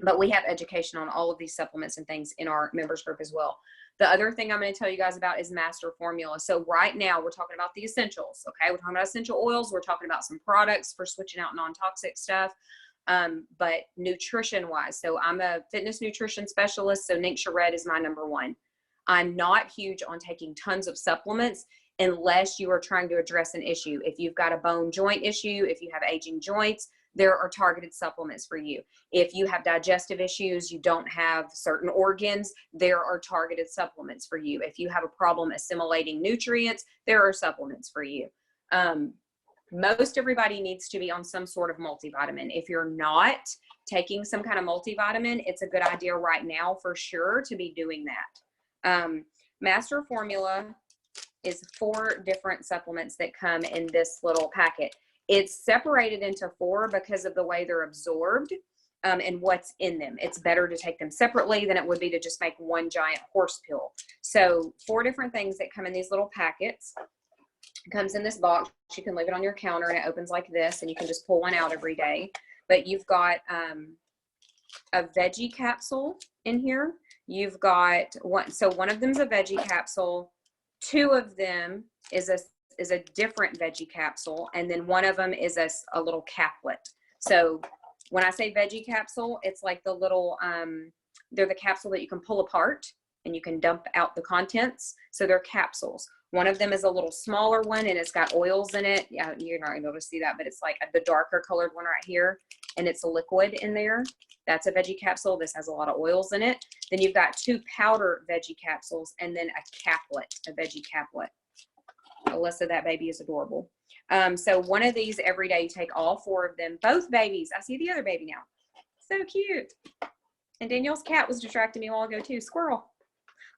but we have education on all of these supplements and things in our members group as well. The other thing I'm going to tell you guys about is Master Formula. So right now we're talking about the essentials. Okay. We're talking about essential oils. We're talking about some products for switching out non-toxic stuff. But nutrition wise, so I'm a fitness nutrition specialist. So Ningxia Red is my number 1. I'm not huge on taking tons of supplements unless you are trying to address an issue. If you've got a bone joint issue, if you have aging joints, there are targeted supplements for you. If you have digestive issues, you don't have certain organs, there are targeted supplements for you. If you have a problem assimilating nutrients, there are supplements for you. Most everybody needs to be on some sort of multivitamin. If you're not taking some kind of multivitamin, it's a good idea right now for sure to be doing that. Master Formula is 4 different supplements that come in this little packet. It's separated into 4 because of the way they're absorbed and what's in them. It's better to take them separately than it would be to just make one giant horse pill. So 4 different things that come in these little packets. It comes in this box. You can leave it on your counter and it opens like this, and you can just pull one out every day. But you've got a veggie capsule in here. You've got one. So one of them is a veggie capsule. 2 of them is a different veggie capsule, and then one of them is a little caplet. So when I say veggie capsule, it's like the little they're the capsule that you can pull apart and you can dump out the contents. So they're capsules. One of them is a little smaller one and it's got oils in it. Yeah, you're not able to see that, but it's like the darker colored one right here, and it's a liquid in there. That's a veggie capsule. This has a lot of oils in it. Then you've got 2 powder veggie capsules and then a caplet, a veggie caplet. Alyssa, that baby is adorable. So one of these every day, you take all 4 of them, both babies. I see the other baby now. So cute. And Danielle's cat was distracting me a while ago too. Squirrel.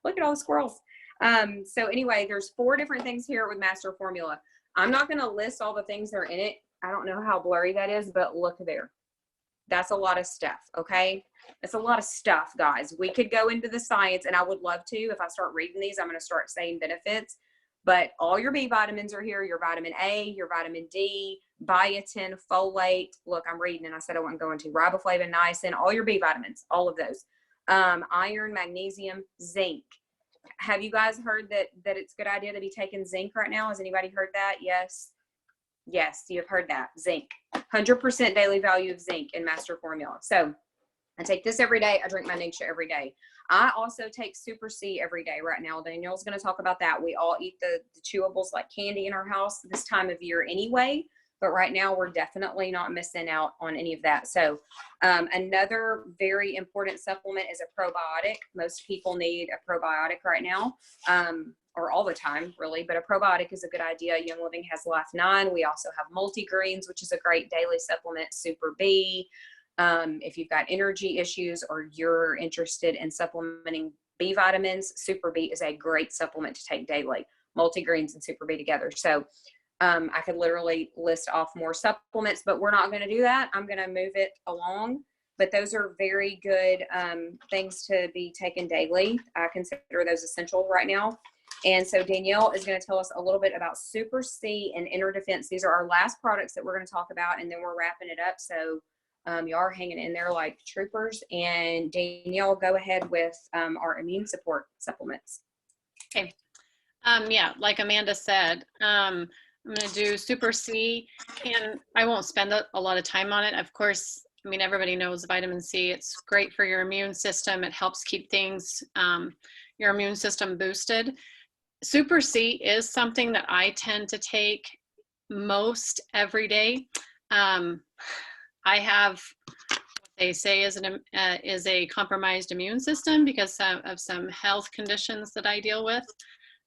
Look at all the squirrels. So anyway, there's 4 different things here with Master Formula. I'm not going to list all the things that are in it. I don't know how blurry that is, but look there. That's a lot of stuff. Okay. It's a lot of stuff, guys. We could go into the science, and I would love to. If I start reading these, I'm going to start saying benefits, but all your B vitamins are here. Your vitamin A, your vitamin D, biotin, folate. Look, I'm reading, and I said I wasn't going to. Riboflavin, niacin, all your B vitamins, all of those. Iron, magnesium, zinc. Have you guys heard that it's a good idea to be taking zinc right now? Has anybody heard that? Yes. Yes, you've heard that. Zinc. 100% daily value of zinc in Master Formula. So I take this every day. I drink my Ningxia every day. I also take Super C every day right now. Danielle's going to talk about that. We all eat the chewables like candy in our house this time of year anyway. But right now, we're definitely not missing out on any of that. So another very important supplement is a probiotic. Most people need a probiotic right now, or all the time, really. But a probiotic is a good idea. Young Living has Life 9. We also have multigreens, which is a great daily supplement, Super B. If you've got energy issues or you're interested in supplementing B vitamins, Super B is a great supplement to take daily. Multigreens and Super B together. So I could literally list off more supplements, but we're not going to do that. I'm going to move it along. But those are very good things to be taken daily. I consider those essential right now. And so Danielle is going to tell us a little bit about Super C and Inner Defense. These are our last products that we're going to talk about, and then we're wrapping it up. So you are hanging in there like troopers. And Danielle, go ahead with our immune support supplements. Okay. Yeah, like Amanda said, I'm going to do Super C, and I won't spend a lot of time on it. Of course, I mean, everybody knows vitamin C. It's great for your immune system. It helps keep things, your immune system boosted. Super C is something that I tend to take most every day. I have what they say is a compromised immune system because of some health conditions that I deal with.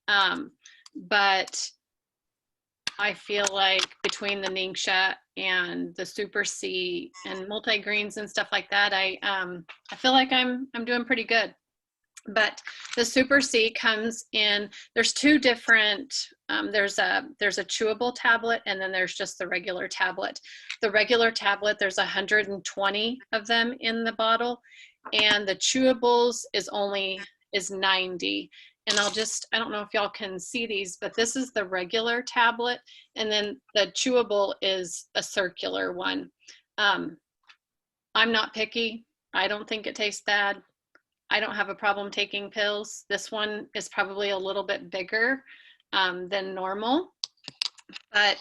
But I feel like between the Ningxia and the Super C and multigreens and stuff like that, I feel like I'm doing pretty good. But the Super C comes in, there's 2 different, there's a chewable tablet, and then there's just the regular tablet. The regular tablet, there's 120 of them in the bottle, and the chewables is 90. And I don't know if y'all can see these, but this is the regular tablet, and then the chewable is a circular one. I'm not picky. I don't think it tastes bad. I don't have a problem taking pills. This one is probably a little bit bigger than normal, but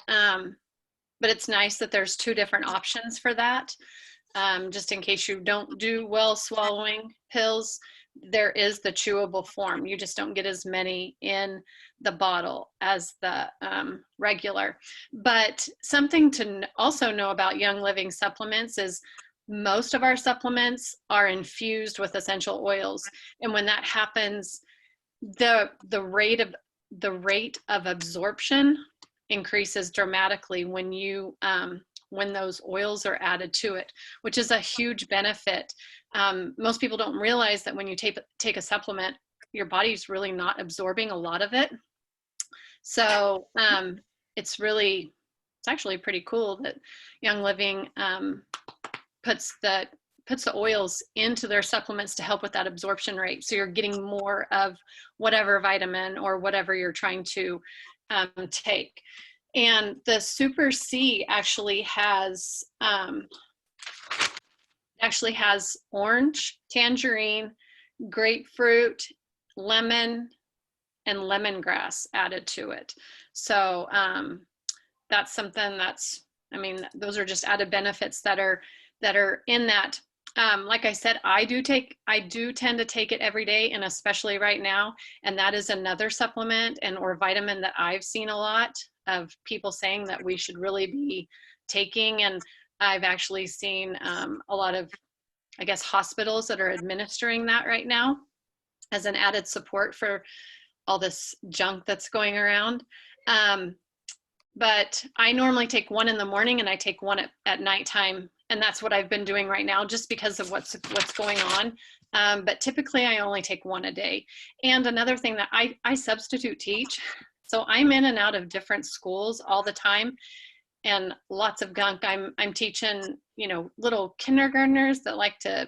it's nice that there's 2 different options for that. Just in case you don't do well swallowing pills, there is the chewable form. You just don't get as many in the bottle as the regular. But something to also know about Young Living supplements is most of our supplements are infused with essential oils. And when that happens, the rate of absorption increases dramatically when those oils are added to it, which is a huge benefit. Most people don't realize that when you take a supplement, your body's really not absorbing a lot of it. So it's actually pretty cool that Young Living puts the oils into their supplements to help with that absorption rate. So you're getting more of whatever vitamin or whatever you're trying to take. And the Super C actually has orange, tangerine, grapefruit, lemon, and lemongrass added to it. So that's something those are just added benefits that are in that Like I said, I do tend to take it every day, and especially right now. And that is another supplement and or vitamin that I've seen a lot of people saying that we should really be taking. And I've actually seen a lot of, I guess, hospitals that are administering that right now as an added support for all this junk that's going around. But I normally take one in the morning and I take one at nighttime. And that's what I've been doing right now just because of what's going on. But typically I only take one a day. And another thing that I substitute teach. So I'm in and out of different schools all the time and lots of gunk. I'm teaching, you know, little kindergartners that like to,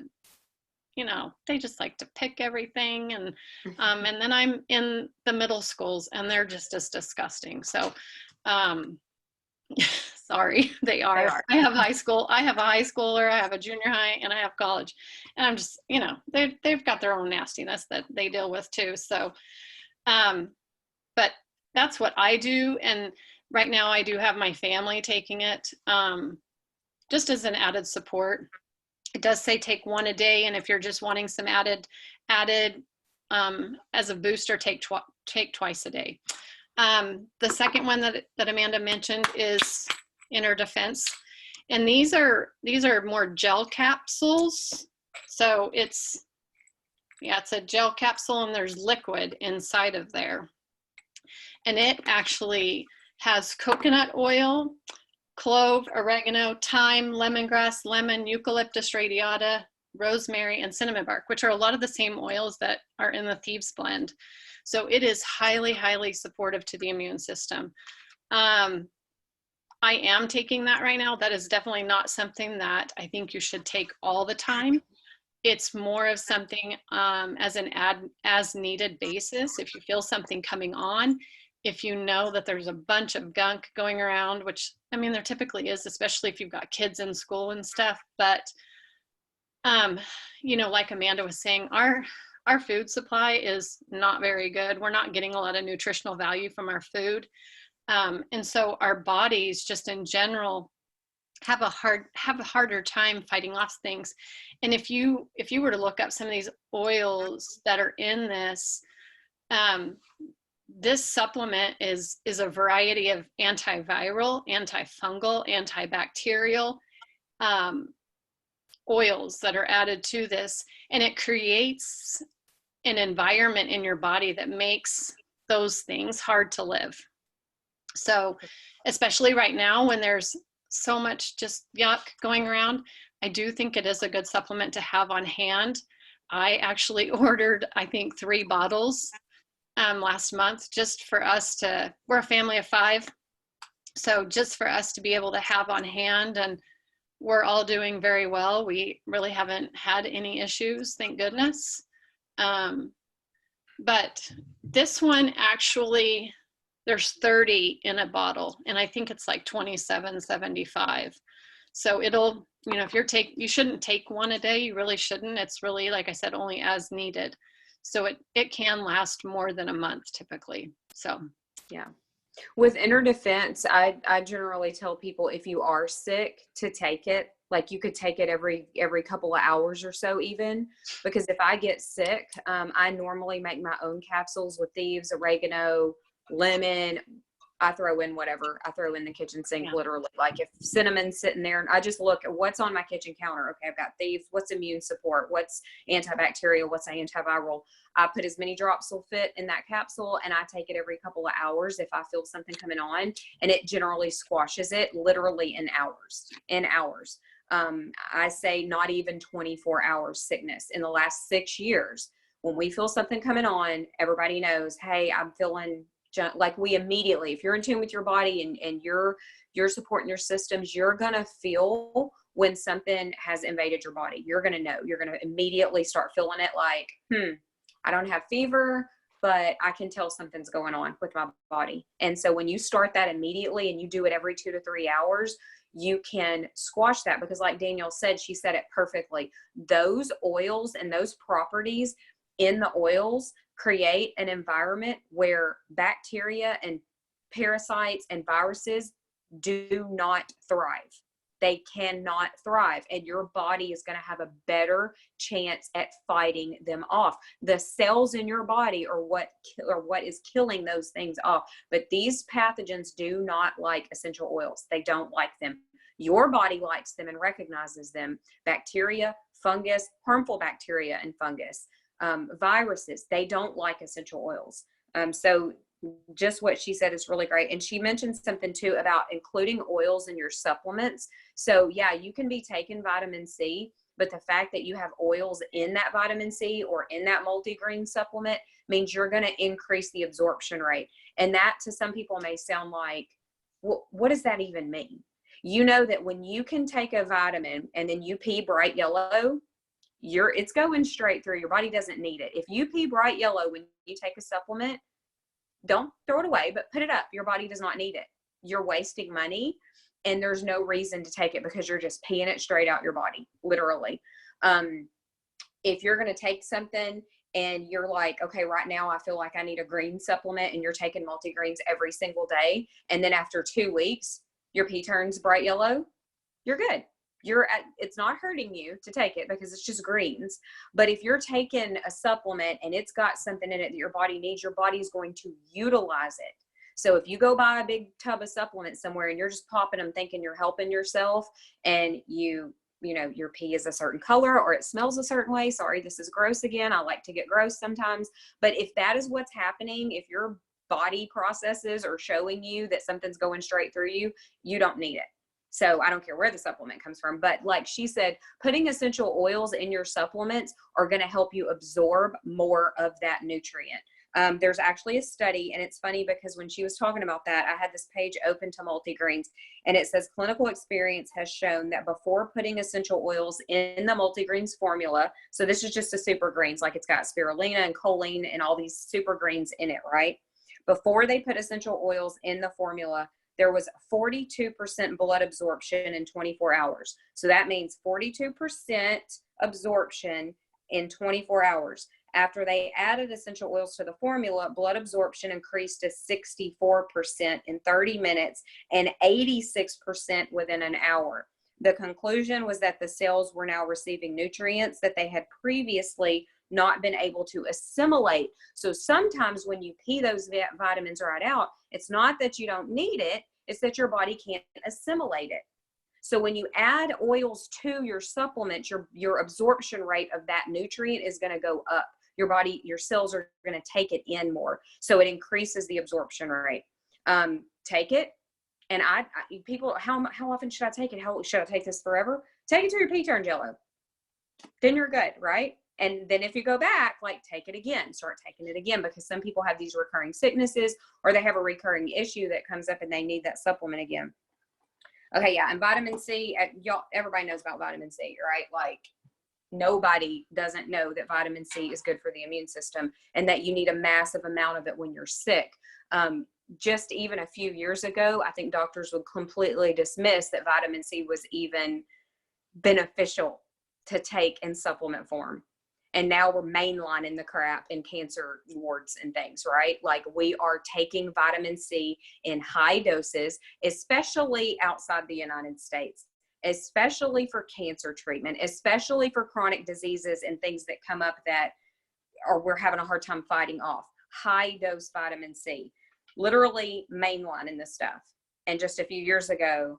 you know, they just like to pick everything. And then I'm in the middle schools and they're just as disgusting. So sorry, they are. I have a high schooler, I have a junior high, and I have college. And I'm just, you know, they've got their own nastiness that they deal with too. So, but that's what I do. And right now I do have my family taking it just as an added support. It does say take one a day. And if you're just wanting some added as a booster, take twice a day. The second one that Amanda mentioned is Inner Defense. And these are more gel capsules. So it's a gel capsule and there's liquid inside of there. And it actually has coconut oil, clove, oregano, thyme, lemongrass, lemon, eucalyptus radiata, rosemary, and cinnamon bark, which are a lot of the same oils that are in the Thieves Blend. So it is highly, highly supportive to the immune system. I am taking that right now. That is definitely not something that I think you should take all the time. It's more of something as an as needed basis. If you feel something coming on, if you know that there's a bunch of gunk going around, which I mean, there typically is, especially if you've got kids in school and stuff. But, you know, like Amanda was saying, our food supply is not very good. We're not getting a lot of nutritional value from our food. And so our bodies just in general have a harder time fighting off things. And if you were to look up some of these oils that are in this, this supplement is a variety of antiviral, antifungal, antibacterial oils that are added to this. And it creates an environment in your body that makes those things hard to live. So especially right now when there's so much just yuck going around, I do think it is a good supplement to have on hand. I actually ordered, I think, 3 bottles last month just for us we're a family of 5. So just for us to be able to have on hand, and we're all doing very well. We really haven't had any issues, thank goodness. But this one actually, there's 30 in a bottle, and I think it's like $27.75. So it'll, you know, if you shouldn't take one a day, you really shouldn't. It's really, like I said, only as needed. So it can last more than a month typically. So yeah. With Inner Defense, I generally tell people if you are sick to take it. Like you could take it every couple of hours or so even, because if I get sick, I normally make my own capsules with thieves, oregano, lemon. I throw in whatever. I throw in the kitchen sink, literally. Like if cinnamon's sitting there, and I just look at what's on my kitchen counter. Okay, I've got thieves. What's immune support? What's antibacterial? What's antiviral? I put as many drops will fit in that capsule, and I take it every couple of hours if I feel something coming on, and it generally squashes it literally in hours. I say not even 24 hours sickness. In the last 6 years, when we feel something coming on, everybody knows, hey, I'm feeling like we immediately, if you're in tune with your body and you're supporting your systems, you're going to feel when something has invaded your body. You're going to know. You're going to immediately start feeling it like, I don't have fever, but I can tell something's going on with my body. And so when you start that immediately and you do it every 2 to 3 hours, you can squash that, because like Danielle said, she said it perfectly. Those oils and those properties in the oils create an environment where bacteria and parasites and viruses do not thrive. they cannot thrive, and your body is going to have a better chance at fighting them off. The cells in your body are what is killing those things off. But these pathogens do not like essential oils. They don't like them. Your body likes them and recognizes them. Bacteria, fungus, harmful bacteria and fungus, viruses, they don't like essential oils. So just what she said is really great. And she mentioned something too about including oils in your supplements. So yeah, you can be taking vitamin C, but the fact that you have oils in that vitamin C or in that multigreen supplement means you're going to increase the absorption rate. And that to some people may sound like, what does that even mean? You know that when you can take a vitamin and then you pee bright yellow, it's going straight through. Your body doesn't need it. If you pee bright yellow when you take a supplement, don't throw it away, but put it up. Your body does not need it. You're wasting money, and there's no reason to take it because you're just peeing it straight out your body, literally. If you're going to take something and you're like, okay, right now I feel like I need a green supplement, and you're taking multigreens every single day, and then after 2 weeks, your pee turns bright yellow, you're good. It's not hurting you to take it because it's just greens. But if you're taking a supplement and it's got something in it that your body needs, your body's going to utilize it. So if you go buy a big tub of supplements somewhere and you're just popping them thinking you're helping yourself, and your pee is a certain color or it smells a certain way. Sorry, this is gross again. I like to get gross sometimes. But if that is what's happening, if your body processes are showing you that something's going straight through you, you don't need it. So I don't care where the supplement comes from, but like she said, putting essential oils in your supplements are going to help you absorb more of that nutrient. There's actually a study, and it's funny because when she was talking about that, I had this page open to multigreens, and it says clinical experience has shown that before putting essential oils in the multigreens formula, so this is just a super greens, like it's got spirulina and choline and all these super greens in it, right? Before they put essential oils in the formula, there was 42% blood absorption in 24 hours. So that means 42% absorption in 24 hours. After they added essential oils to the formula, blood absorption increased to 64% in 30 minutes and 86% within an hour. The conclusion was that the cells were now receiving nutrients that they had previously not been able to assimilate. So sometimes when you pee those vitamins right out, it's not that you don't need it, it's that your body can't assimilate it. So when you add oils to your supplements, your absorption rate of that nutrient is going to go up. Your cells are going to take it in more. So it increases the absorption rate. Take it. And people, how often should I take it? Should I take this forever? Take it till your pee turns yellow. Then you're good, right? And then if you go back, take it again, start taking it again, because some people have these recurring sicknesses or they have a recurring issue that comes up and they need that supplement again. Okay. Yeah. And vitamin C, everybody knows about vitamin C, right? Nobody doesn't know that vitamin C is good for the immune system and that you need a massive amount of it when you're sick. Just even a few years ago, I think doctors would completely dismiss that vitamin C was even beneficial to take in supplement form. And now we're mainlining the crap in cancer wards and things, right? We are taking vitamin C in high doses, especially outside the United States, especially for cancer treatment, especially for chronic diseases and things that come up that we're having a hard time fighting off. High dose vitamin C, literally mainlining this stuff. And just a few years ago,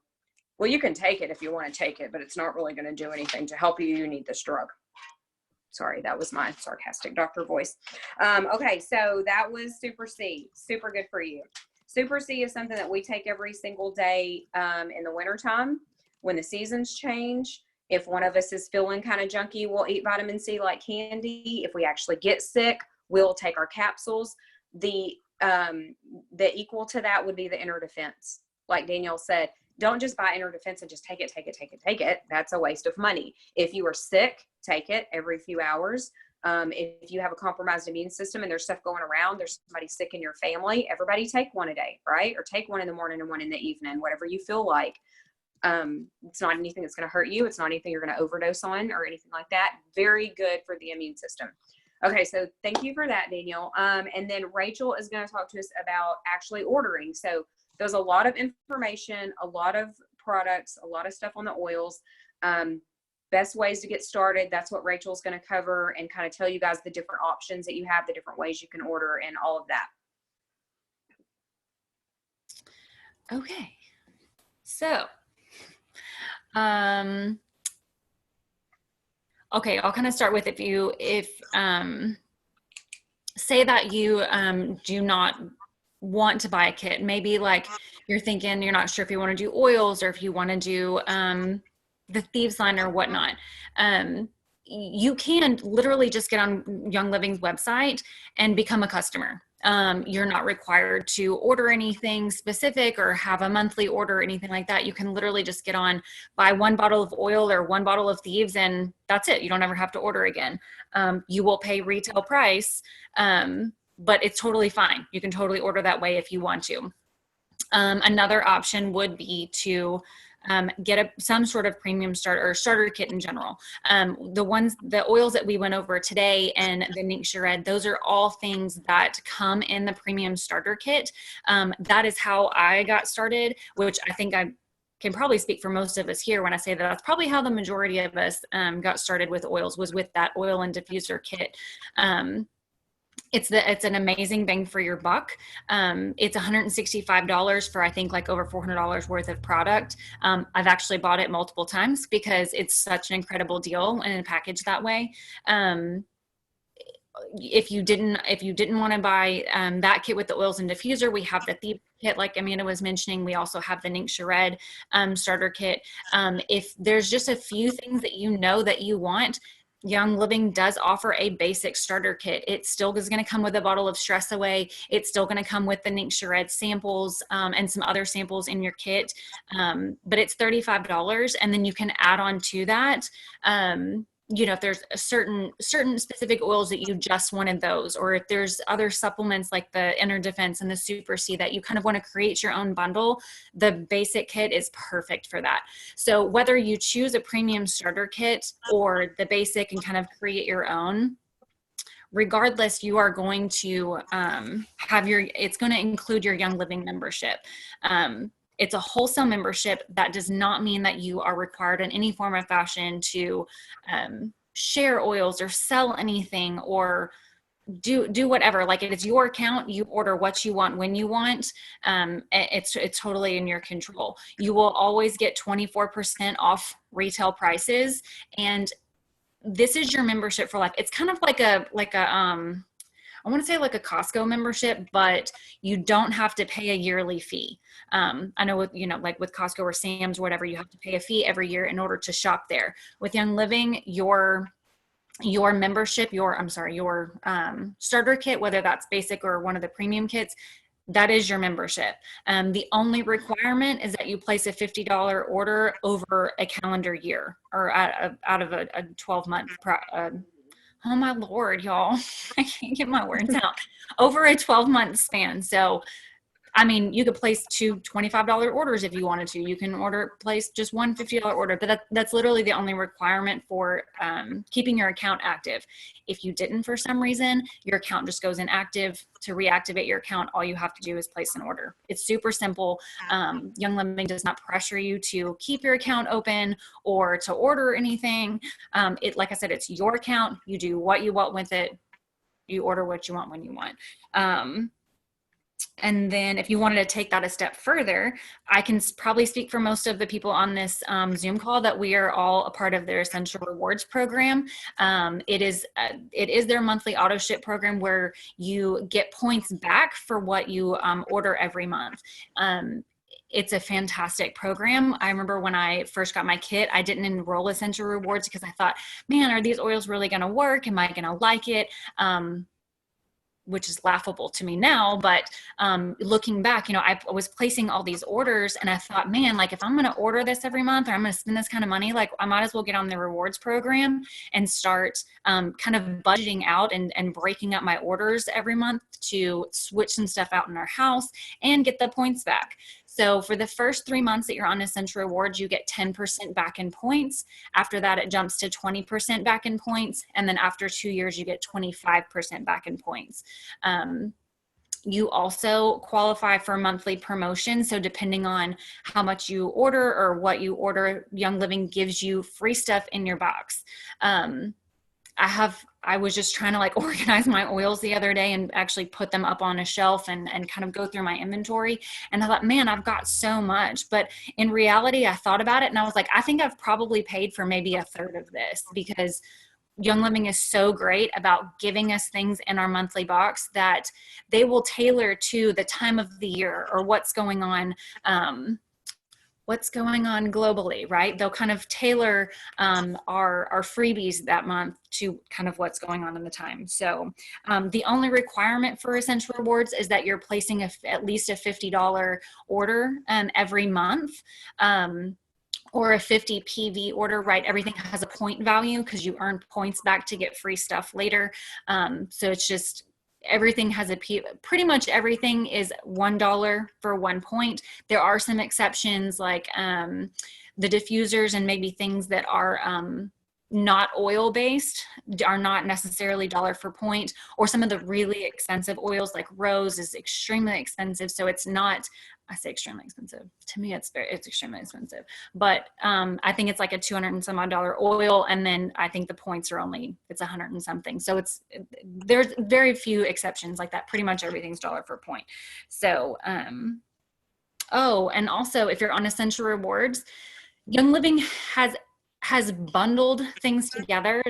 well, you can take it if you want to take it, but it's not really going to do anything to help you. You need this drug. Sorry, that was my sarcastic doctor voice. Okay, so that was Super C, super good for you. Super C is something that we take every single day in the wintertime when the seasons change. If one of us is feeling kind of junky, we'll eat vitamin C like candy. If we actually get sick, we'll take our capsules. The equal to that would be the inner defense. Like Danielle said, don't just buy inner defense and just take it. That's a waste of money. If you are sick, take it every few hours. If you have a compromised immune system and there's stuff going around, there's somebody sick in your family, everybody take one a day, right? Or take one in the morning and one in the evening, whatever you feel like. It's not anything that's going to hurt you. It's not anything you're going to overdose on or anything like that. Very good for the immune system. Okay, so thank you for that, Daniel. And then Rachel is going to talk to us about actually ordering. So there's a lot of information, a lot of products, a lot of stuff on the oils. Best ways to get started. That's what Rachel's going to cover and kind of tell you guys the different options that you have, the different ways you can order and all of that. Okay. So, okay, I'll kind of start with if say that you do not want to buy a kit, maybe like you're thinking you're not sure if you want to do oils or if you want to do the thieves line or whatnot. You can literally just get on Young Living's website and become a customer. You're not required to order anything specific or have a monthly order or anything like that. You can literally just get on, buy one bottle of oil or one bottle of thieves, and that's it. You don't ever have to order again. You will pay retail price, but it's totally fine. You can totally order that way if you want to. Another option would be to get some sort of premium starter or starter kit in general. The oils that we went over today and the Ningxia Red, those are all things that come in the premium starter kit. That is how I got started, which I think I can probably speak for most of us here when I say that that's probably how the majority of us got started with oils, was with that oil and diffuser kit. It's an amazing bang for your buck. It's $165 for, I think, like over $400 worth of product. I've actually bought it multiple times because it's such an incredible deal and a package that way. If you didn't want to buy that kit with the oils and diffuser, we have the Thief kit, like Amanda was mentioning. We also have the Ningxia Red starter kit. If there's just a few things that you know that you want, Young Living does offer a basic starter kit. It still is going to come with a bottle of Stress Away. It's still going to come with the Ningxia Red samples and some other samples in your kit. But it's $35. And then you can add on to that. If there's a certain specific oils that you just wanted those, or if there's other supplements like the Inner Defense and the Super C that you kind of want to create your own bundle, the basic kit is perfect for that. So whether you choose a premium starter kit or the basic and kind of create your own, regardless, you are going to it's going to include your Young Living membership. It's a wholesale membership. That does not mean that you are required in any form or fashion to share oils or sell anything or do whatever. Like, it's your account. You order what you want when you want. It's totally in your control. You will always get 24% off retail prices, and this is your membership for life. It's kind of like a I want to say like a Costco membership, but you don't have to pay a yearly fee. I know with, like with Costco or Sam's or whatever, you have to pay a fee every year in order to shop there. With Young Living, your membership, your starter kit, whether that's basic or one of the premium kits, that is your membership. The only requirement is that you place a $50 order over a calendar year, or out of a 12-month oh my Lord, y'all, I can't get my words out, over a 12-month span. So, I mean, you could place two $25 orders if you wanted to. You can place just one $50 order, but that's literally the only requirement for keeping your account active. If you didn't, for some reason, your account just goes inactive. To reactivate your account, all you have to do is place an order. It's super simple. Young Living does not pressure you to keep your account open or to order anything. Like I said, it's your account. You do what you want with it. You order what you want when you want. And then if you wanted to take that a step further, I can probably speak for most of the people on this Zoom call that we are all a part of their Essential Rewards program. It is their monthly auto ship program where you get points back for what you order every month. It's a fantastic program. I remember when I first got my kit, I didn't enroll Essential Rewards because I thought, man, are these oils really going to work? Am I going to like it? Which is laughable to me now, but looking back, I was placing all these orders and I thought, man, like if I'm going to order this every month or I'm going to spend this kind of money, like I might as well get on the rewards program and start kind of budgeting out and breaking up my orders every month to switch some stuff out in our house and get the points back. So for the first 3 months that you're on Essential Rewards, you get 10% back in points. After that, it jumps to 20% back in points. And then after 2 years, you get 25% back in points. you also qualify for monthly promotions. So depending on how much you order or what you order, Young Living gives you free stuff in your box. I was just trying to like organize my oils the other day and actually put them up on a shelf and kind of go through my inventory. And I thought, man, I've got so much. But in reality, I thought about it and I was like, I think I've probably paid for maybe a third of this, because Young Living is so great about giving us things in our monthly box that they will tailor to the time of the year or what's going on globally, right? They'll kind of tailor our freebies that month to kind of what's going on in the time. So the only requirement for Essential Rewards is that you're placing at least a $50 order every month. Or a 50 PV order, right? Everything has a point value because you earn points back to get free stuff later. So it's just, everything has pretty much everything is $1 for 1 point. There are some exceptions like the diffusers and maybe things that are not oil based are not necessarily $1 for point, or some of the really expensive oils like Rose is extremely expensive. So it's not, I say extremely expensive. To me, it's extremely expensive, but I think it's like a $200 and some odd oil. And then I think the points are it's 100 and something. So there's very few exceptions like that. Pretty much everything's $1 per point. So, oh, and also if you're on Essential Rewards, Young Living has bundled things together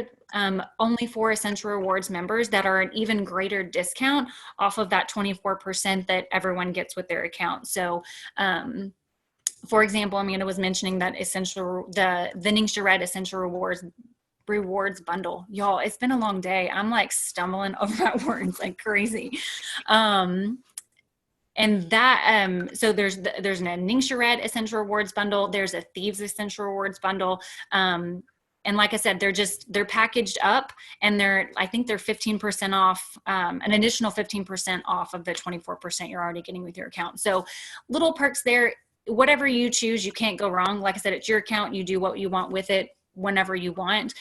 only for Essential Rewards members that are an even greater discount off of that 24% that everyone gets with their account. So for example, Amanda was mentioning that the Ningxia Red Essential Rewards bundle. Y'all, it's been a long day. I'm like stumbling over my words like crazy. And that, so there's an Ningxia Red Essential Rewards bundle. There's a Thieves Essential Rewards bundle. And like I said, they're packaged up and I think they're 15% off, an additional 15% off of the 24% you're already getting with your account. So little perks there, whatever you choose, you can't go wrong. Like I said, it's your account. You do what you want with it whenever you want.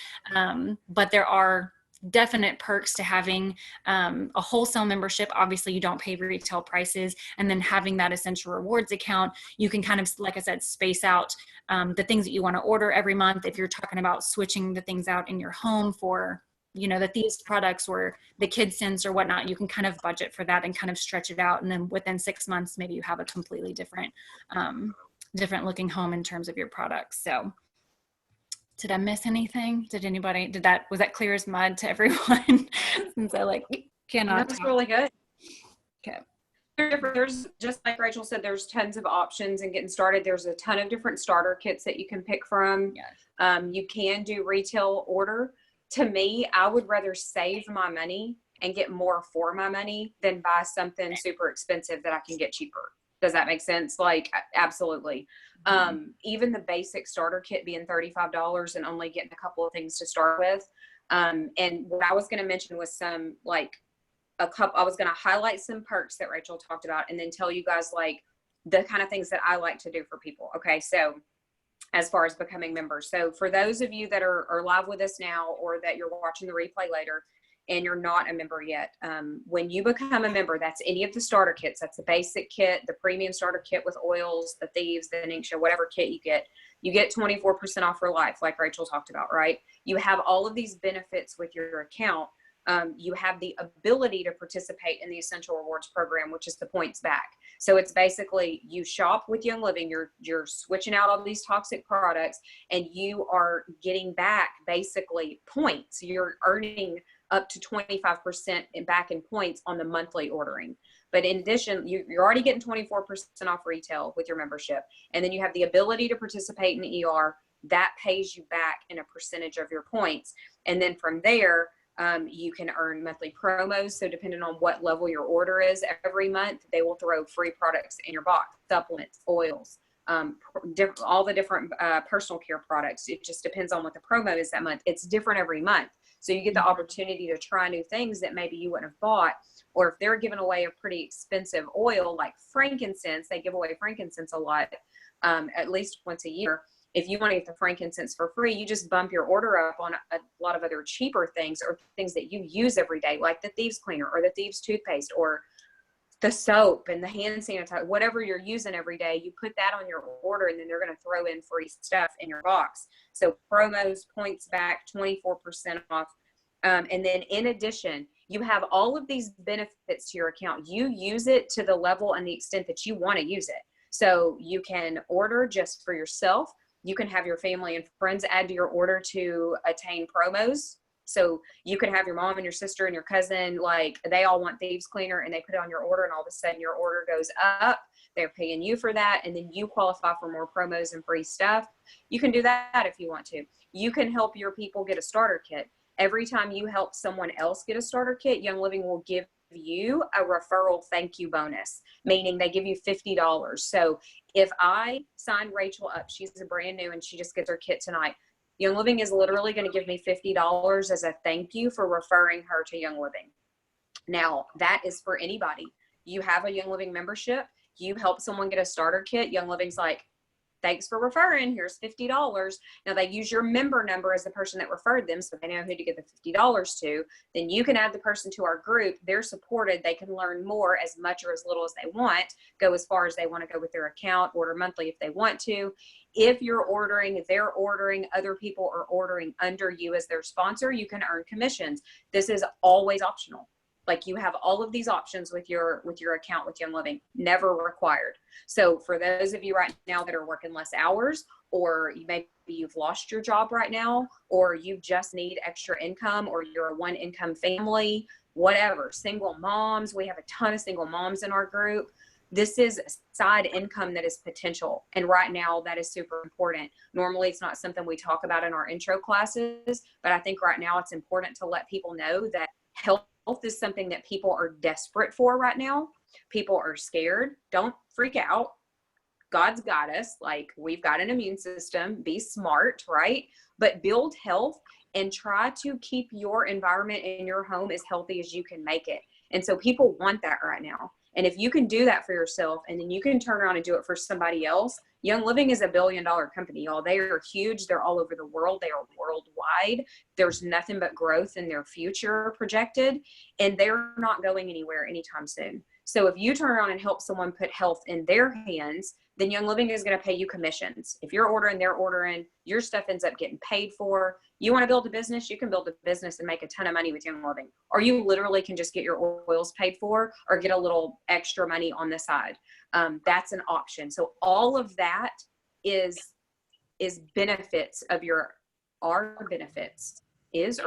But there are definite perks to having a wholesale membership. Obviously you don't pay retail prices, and then having that Essential Rewards account, you can kind of, like I said, space out the things that you want to order every month. If you're talking about switching the things out in your home for, the Thieves products or the Kid Sense or whatnot, you can kind of budget for that and kind of stretch it out. And then within 6 months, maybe you have a completely different looking home in terms of your products. So did I miss anything? Was that clear as mud to everyone? Since I cannot. That's really good. Okay. There's, just like Rachel said, there's tons of options and getting started. There's a ton of different starter kits that you can pick from. Yes. You can do retail order. To me, I would rather save my money and get more for my money than buy something super expensive that I can get cheaper. Does that make sense? Like, absolutely. Even the basic starter kit being $35 and only getting a couple of things to start with. And what I was going to mention was I was going to highlight some perks that Rachel talked about and then tell you guys like the kind of things that I like to do for people. Okay. So as far as becoming members. So for those of you that are live with us now, or that you're watching the replay later, and you're not a member yet, when you become a member, that's any of the starter kits. That's the basic kit, the premium starter kit with oils, the Thieves, the Ningxia, whatever kit you get 24% off for life, like Rachel talked about, right? You have all of these benefits with your account. You have the ability to participate in the Essential Rewards program, which is the points back. So it's basically you shop with Young Living, you're switching out all these toxic products, and you are getting back basically points. You're earning up to 25% back in points on the monthly ordering. But in addition, you're already getting 24% off retail with your membership. And then you have the ability to participate in ER that pays you back in a percentage of your points. And then from there, you can earn monthly promos. So depending on what level your order is every month, they will throw free products in your box, supplements, oils, all the different personal care products. It just depends on what the promo is that month. It's different every month. So you get the opportunity to try new things that maybe you wouldn't have bought. Or if they're giving away a pretty expensive oil like frankincense, they give away frankincense a lot, at least once a year. If you want to get the frankincense for free, you just bump your order up on a lot of other cheaper things or things that you use every day, like the Thieves cleaner or the Thieves toothpaste or the soap and the hand sanitizer, whatever you're using every day, you put that on your order, and then they're going to throw in free stuff in your box. So promos, points back, 24% off. And then in addition, you have all of these benefits to your account. You use it to the level and the extent that you want to use it. So you can order just for yourself. You can have your family and friends add to your order to attain promos. So you can have your mom and your sister and your cousin, like they all want Thieves Cleaner, and they put it on your order, and all of a sudden your order goes up. They're paying you for that, and then you qualify for more promos and free stuff. You can do that if you want to. You can help your people get a starter kit. Every time you help someone else get a starter kit, Young Living will give you a referral thank you bonus, meaning they give you $50. So if I sign Rachel up, she's a brand new and she just gets her kit tonight, Young Living is literally going to give me $50 as a thank you for referring her to Young Living. Now, that is for anybody. You have a Young Living membership, you help someone get a starter kit, Young Living's like, thanks for referring, here's $50. Now they use your member number as the person that referred them, so they know who to give the $50 to. Then you can add the person to our group. They're supported. They can learn more, as much or as little as they want, go as far as they want to go with their account, order monthly if they want to. If you're ordering, if they're ordering, other people are ordering under you as their sponsor, you can earn commissions. This is always optional. Like, you have all of these options with your account with Young Living, never required. So for those of you right now that are working less hours, or maybe you've lost your job right now, or you just need extra income, or you're a one income family, whatever, single moms, we have a ton of single moms in our group. This is side income that is potential. And right now that is super important. Normally it's not something we talk about in our intro classes, but I think right now it's important to let people know that health is something that people are desperate for right now. People are scared. Don't freak out. God's got us. Like, we've got an immune system. Be smart, right? But build health and try to keep your environment in your home as healthy as you can make it. And so people want that right now. And if you can do that for yourself, and then you can turn around and do it for somebody else. Young Living is $1 billion company, y'all. They are huge. They're all over the world. They are worldwide. There's nothing but growth in their future projected, and they're not going anywhere anytime soon. So if you turn around and help someone put health in their hands, then Young Living is going to pay you commissions. If you're ordering, they're ordering, your stuff ends up getting paid for. You want to build a business, you can build a business and make a ton of money with Young Living. Or you literally can just get your oils paid for, or get a little extra money on the side. That's an option. So all of that is benefits of our benefits. Is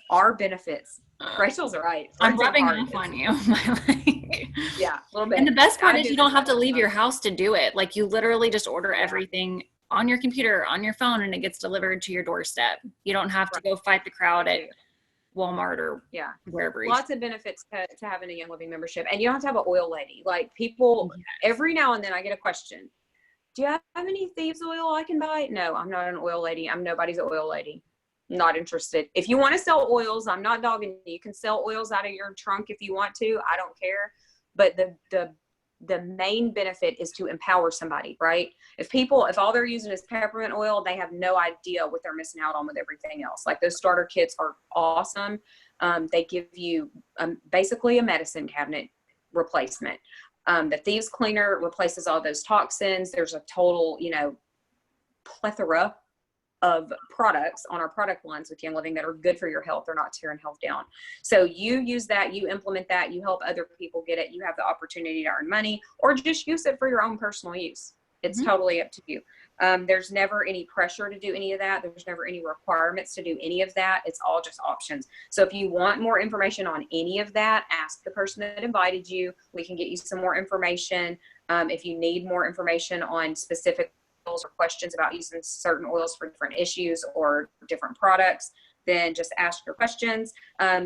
our benefits. Rachel's right. I'm Words are rubbing hard. off on you. Like, Yeah, a little bit. and the best part I is do you don't have to that. leave your house to do it. Like, you literally just order Yeah. everything on your computer, on your phone, and it gets delivered to your doorstep. You don't have to go fight the crowd at Walmart or Yeah. wherever. Lots of benefits to having a Young Living membership. And you don't have to have an oil lady. Like, people, every now and then I get a question. Do you have any Thieves oil I can buy? No, I'm not an oil lady. I'm nobody's oil lady. Not interested. If you want to sell oils, I'm not dogging you. You can sell oils out of your trunk if you want to. I don't care. But the main benefit is to empower somebody, right? If all they're using is peppermint oil, they have no idea what they're missing out on with everything else. Like, those starter kits are awesome. They give you basically a medicine cabinet replacement. The Thieves Cleaner replaces all those toxins. There's a total, plethora of products on our product lines with Young Living that are good for your health. They're not tearing health down. So you use that, you implement that, you help other people get it. You have the opportunity to earn money, or just use it for your own personal use. It's totally up to you. There's never any pressure to do any of that. There's never any requirements to do any of that. It's all just options. So if you want more information on any of that, ask the person that invited you. We can get you some more information. If you need more information on specific or questions about using certain oils for different issues or different products, then just ask your questions.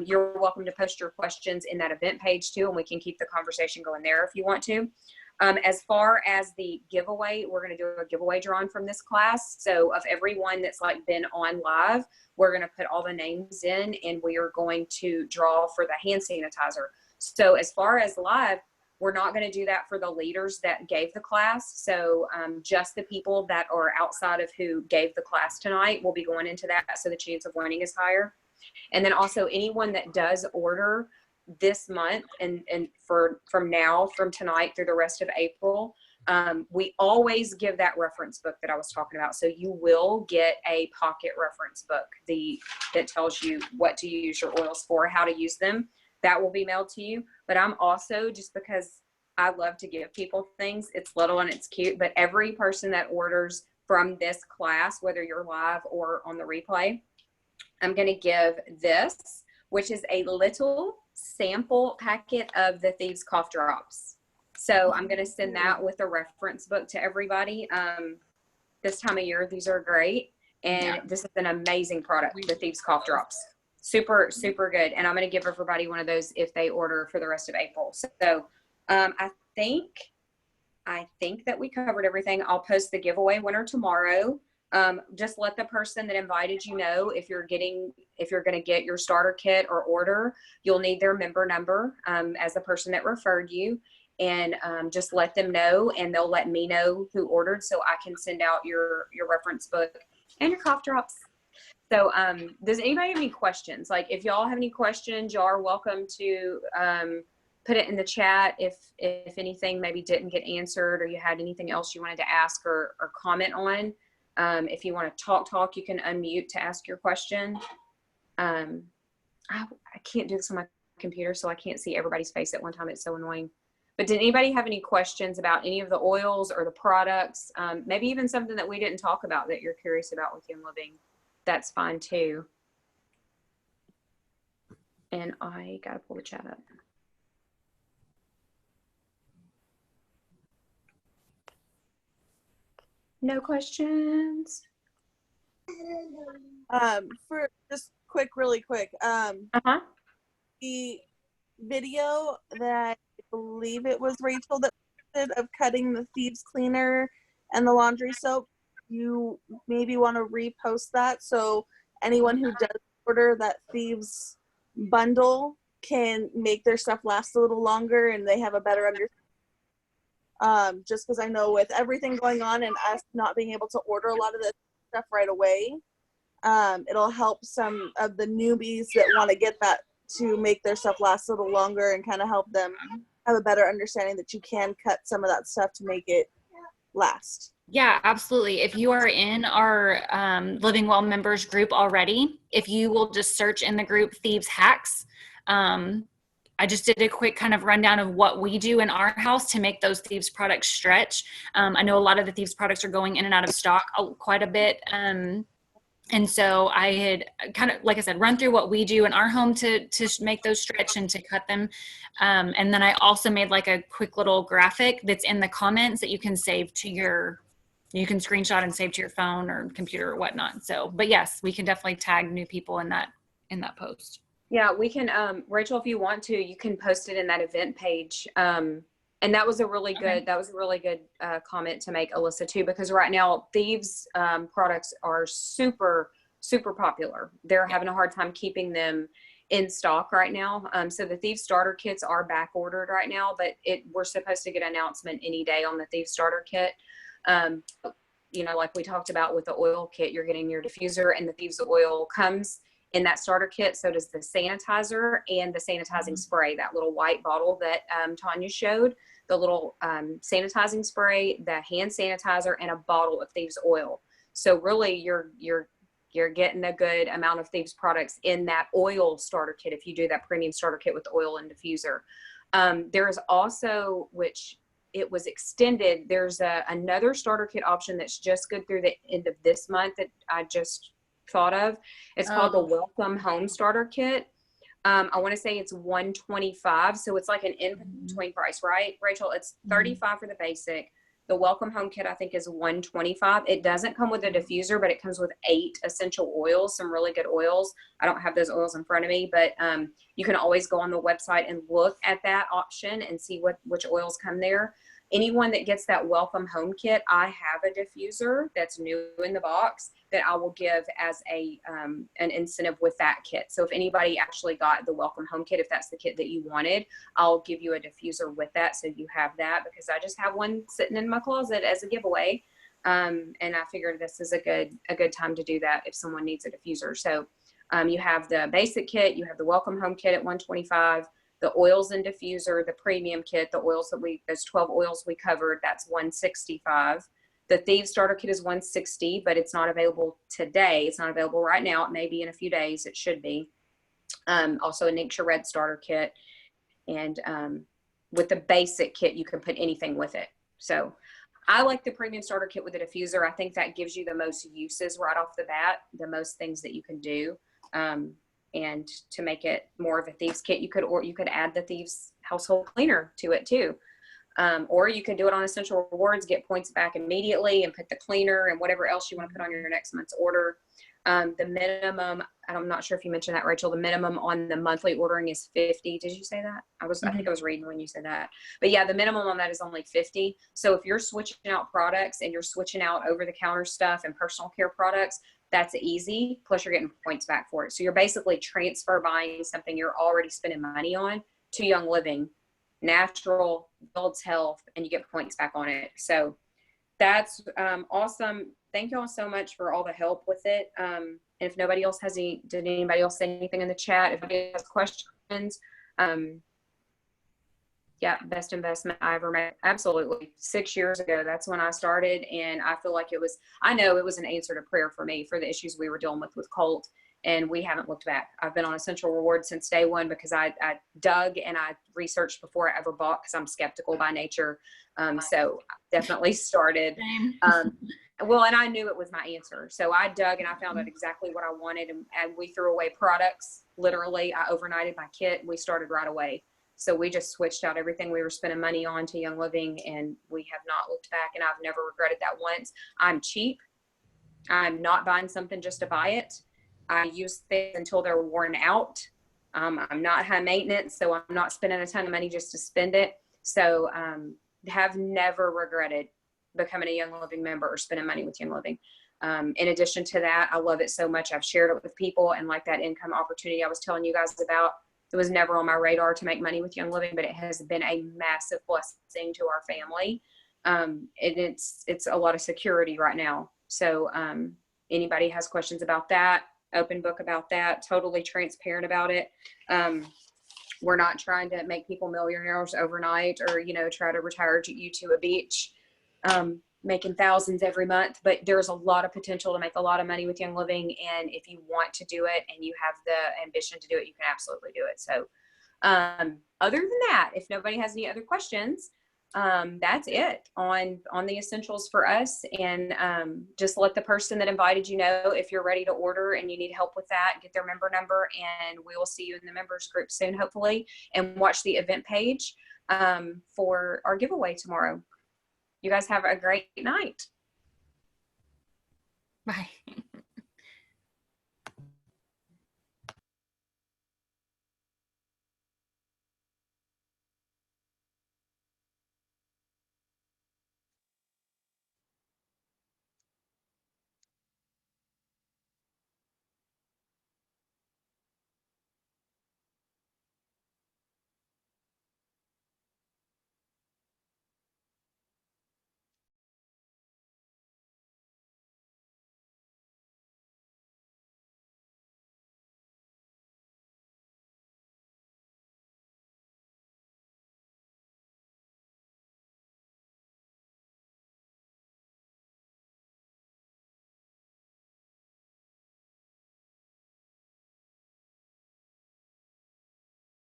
You're welcome to post your questions in that event page too, and we can keep the conversation going there if you want to. As far as the giveaway, we're going to do a giveaway drawing from this class. So of everyone that's been on live, we're going to put all the names in, and we are going to draw for the hand sanitizer. So as far as live, we're not going to do that for the leaders that gave the class. So just the people that are outside of who gave the class tonight will be going into that, so the chance of winning is higher. And then also anyone that does order this month and from tonight through the rest of April, we always give that reference book that I was talking about. So you will get a pocket reference book that tells you what to use your oils for, how to use them. That will be mailed to you. But I'm also, just because I love to give people things, it's little and it's cute, but every person that orders from this class, whether you're live or on the replay, I'm going to give this, which is a little sample packet of the Thieves Cough Drops. So I'm going to send that with a reference book to everybody. This time of year, these are great. And this is an amazing product, the Thieves Cough Drops. Super, super good. And I'm going to give everybody one of those if they order for the rest of April. So I think that we covered everything. I'll post the giveaway winner tomorrow. Just let the person that invited you know if you're going to get your starter kit or order, you'll need their member number as the person that referred you. And just let them know, and they'll let me know who ordered, so I can send out your reference book and your cough drops. So does anybody have any questions? Like, if y'all have any questions, y'all are welcome to put it in the chat if anything maybe didn't get answered, or you had anything else you wanted to ask or comment on. If you want to talk, you can unmute to ask your question. I can't do this on my computer, so I can't see everybody's face at one time. It's so annoying. But did anybody have any questions about any of the oils or the products? Maybe even something that we didn't talk about that you're curious about with Young Living. That's fine too. And I gotta pull the chat up. No questions? For just really quick, the video that I believe it was Rachel that posted of cutting the Thieves cleaner and the laundry soap, you maybe want to repost that so anyone who does order that Thieves bundle can make their stuff last a little longer and they have a better understanding. Just because I know with everything going on and us not being able to order a lot of this stuff right away, it'll help some of the newbies that want to get that to make their stuff last a little longer and kind of help them have a better understanding that you can cut some of that stuff to make it last. Yeah, absolutely. If you are in our Living Well members group already, if you will just search in the group Thieves Hacks, I just did a quick kind of rundown of what we do in our house to make those Thieves products stretch. I know a lot of the Thieves products are going in and out of stock quite a bit. And so I had kind of, like I said, run through what we do in our home to make those stretch and to cut them. And then I also made like a quick little graphic that's in the comments that you can save to you can screenshot and save to your phone or computer or whatnot. So, but yes, we can definitely tag new people in that post. Yeah, we can, Rachel, if you want to, you can post it in that event page. And that was a really good, comment to make, Alyssa, too, because right now Thieves products are super, super popular. They're having a hard time keeping them in stock right now. So the Thieves starter kits are back ordered right now, but we're supposed to get an announcement any day on the Thieves starter kit. You know, like we talked about with the oil kit, you're getting your diffuser, and the Thieves oil comes in that starter kit. So does the sanitizer and the sanitizing spray, that little white bottle that Tanya showed, the little sanitizing spray, the hand sanitizer, and a bottle of Thieves oil. So really you're getting a good amount of Thieves products in that oil starter kit if you do that premium starter kit with the oil and diffuser. There is also, which it was extended, there's another starter kit option that's just good through the end of this month that I just thought of. It's called the Welcome Home Starter Kit. I want to say it's $125, so it's like an in-between price, right, Rachel? It's $35 for the basic. The Welcome Home Kit, I think, is $125. It doesn't come with a diffuser, but it comes with 8 essential oils, some really good oils. I don't have those oils in front of me, but you can always go on the website and look at that option and see which oils come there. Anyone that gets that Welcome Home Kit, I have a diffuser that's new in the box that I will give as an incentive with that kit. So if anybody actually got the Welcome Home Kit, if that's the kit that you wanted, I'll give you a diffuser with that, so you have that, because I just have one sitting in my closet as a giveaway. And I figured this is a good time to do that if someone needs a diffuser. So you have the basic kit, you have the Welcome Home Kit at $125. The oils and diffuser, the premium kit, the oils those 12 oils we covered, that's $165. The Thieves Starter Kit is $160, but it's not available today. It's not available right now. It may be in a few days. It should be. Also a Ningxia Red Starter Kit. And with the basic kit, you can put anything with it. So I like the Premium Starter Kit with the diffuser. I think that gives you the most uses right off the bat, the most things that you can do. And to make it more of a Thieves Kit, you could add the Thieves Household Cleaner to it too. Or you could do it on Essential Rewards, get points back immediately, and put the cleaner and whatever else you want to put on your next month's order. The minimum, I'm not sure if you mentioned that, Rachel, the minimum on the monthly ordering is 50. Did you say that? I think I was reading when you said that. But yeah, the minimum on that is only 50. So if you're switching out products and you're switching out over-the-counter stuff and personal care products, that's easy. Plus you're getting points back for it. So you're basically transfer buying something you're already spending money on to Young Living. Natural, builds health, and you get points back on it. So that's awesome. Thank you all so much for all the help with it. And if nobody else has did anybody else say anything in the chat? If anybody has questions, yeah, best investment I ever made. Absolutely. 6 years ago, that's when I started. And I feel like I know it was an answer to prayer for me for the issues we were dealing with Colt. And we haven't looked back. I've been on Essential Rewards since day one because I dug and I researched before I ever bought because I'm skeptical by nature. So I definitely started. Well, and I knew it was my answer. So I dug and I found out exactly what I wanted. And we threw away products. Literally, I overnighted my kit. We started right away. So we just switched out everything we were spending money on to Young Living, and we have not looked back, and I've never regretted that once. I'm cheap. I'm not buying something just to buy it. I use things until they're worn out. I'm not high maintenance, so I'm not spending a ton of money just to spend it. So have never regretted becoming a Young Living member or spending money with Young Living. In addition to that, I love it so much. I've shared it with people, and like that income opportunity I was telling you guys about, it was never on my radar to make money with Young Living, but it has been a massive blessing to our family. And it's a lot of security right now. So anybody has questions about that, open book about that, totally transparent about it. We're not trying to make people millionaires overnight or, try to retire you to a beach, making thousands every month, but there's a lot of potential to make a lot of money with Young Living. And if you want to do it and you have the ambition to do it, you can absolutely do it. So other than that, if nobody has any other questions, that's it on the essentials for us. And just let the person that invited you know if you're ready to order and you need help with that, get their member number, and we will see you in the members group soon, hopefully, and watch the event page for our giveaway tomorrow. You guys have a great night. Bye.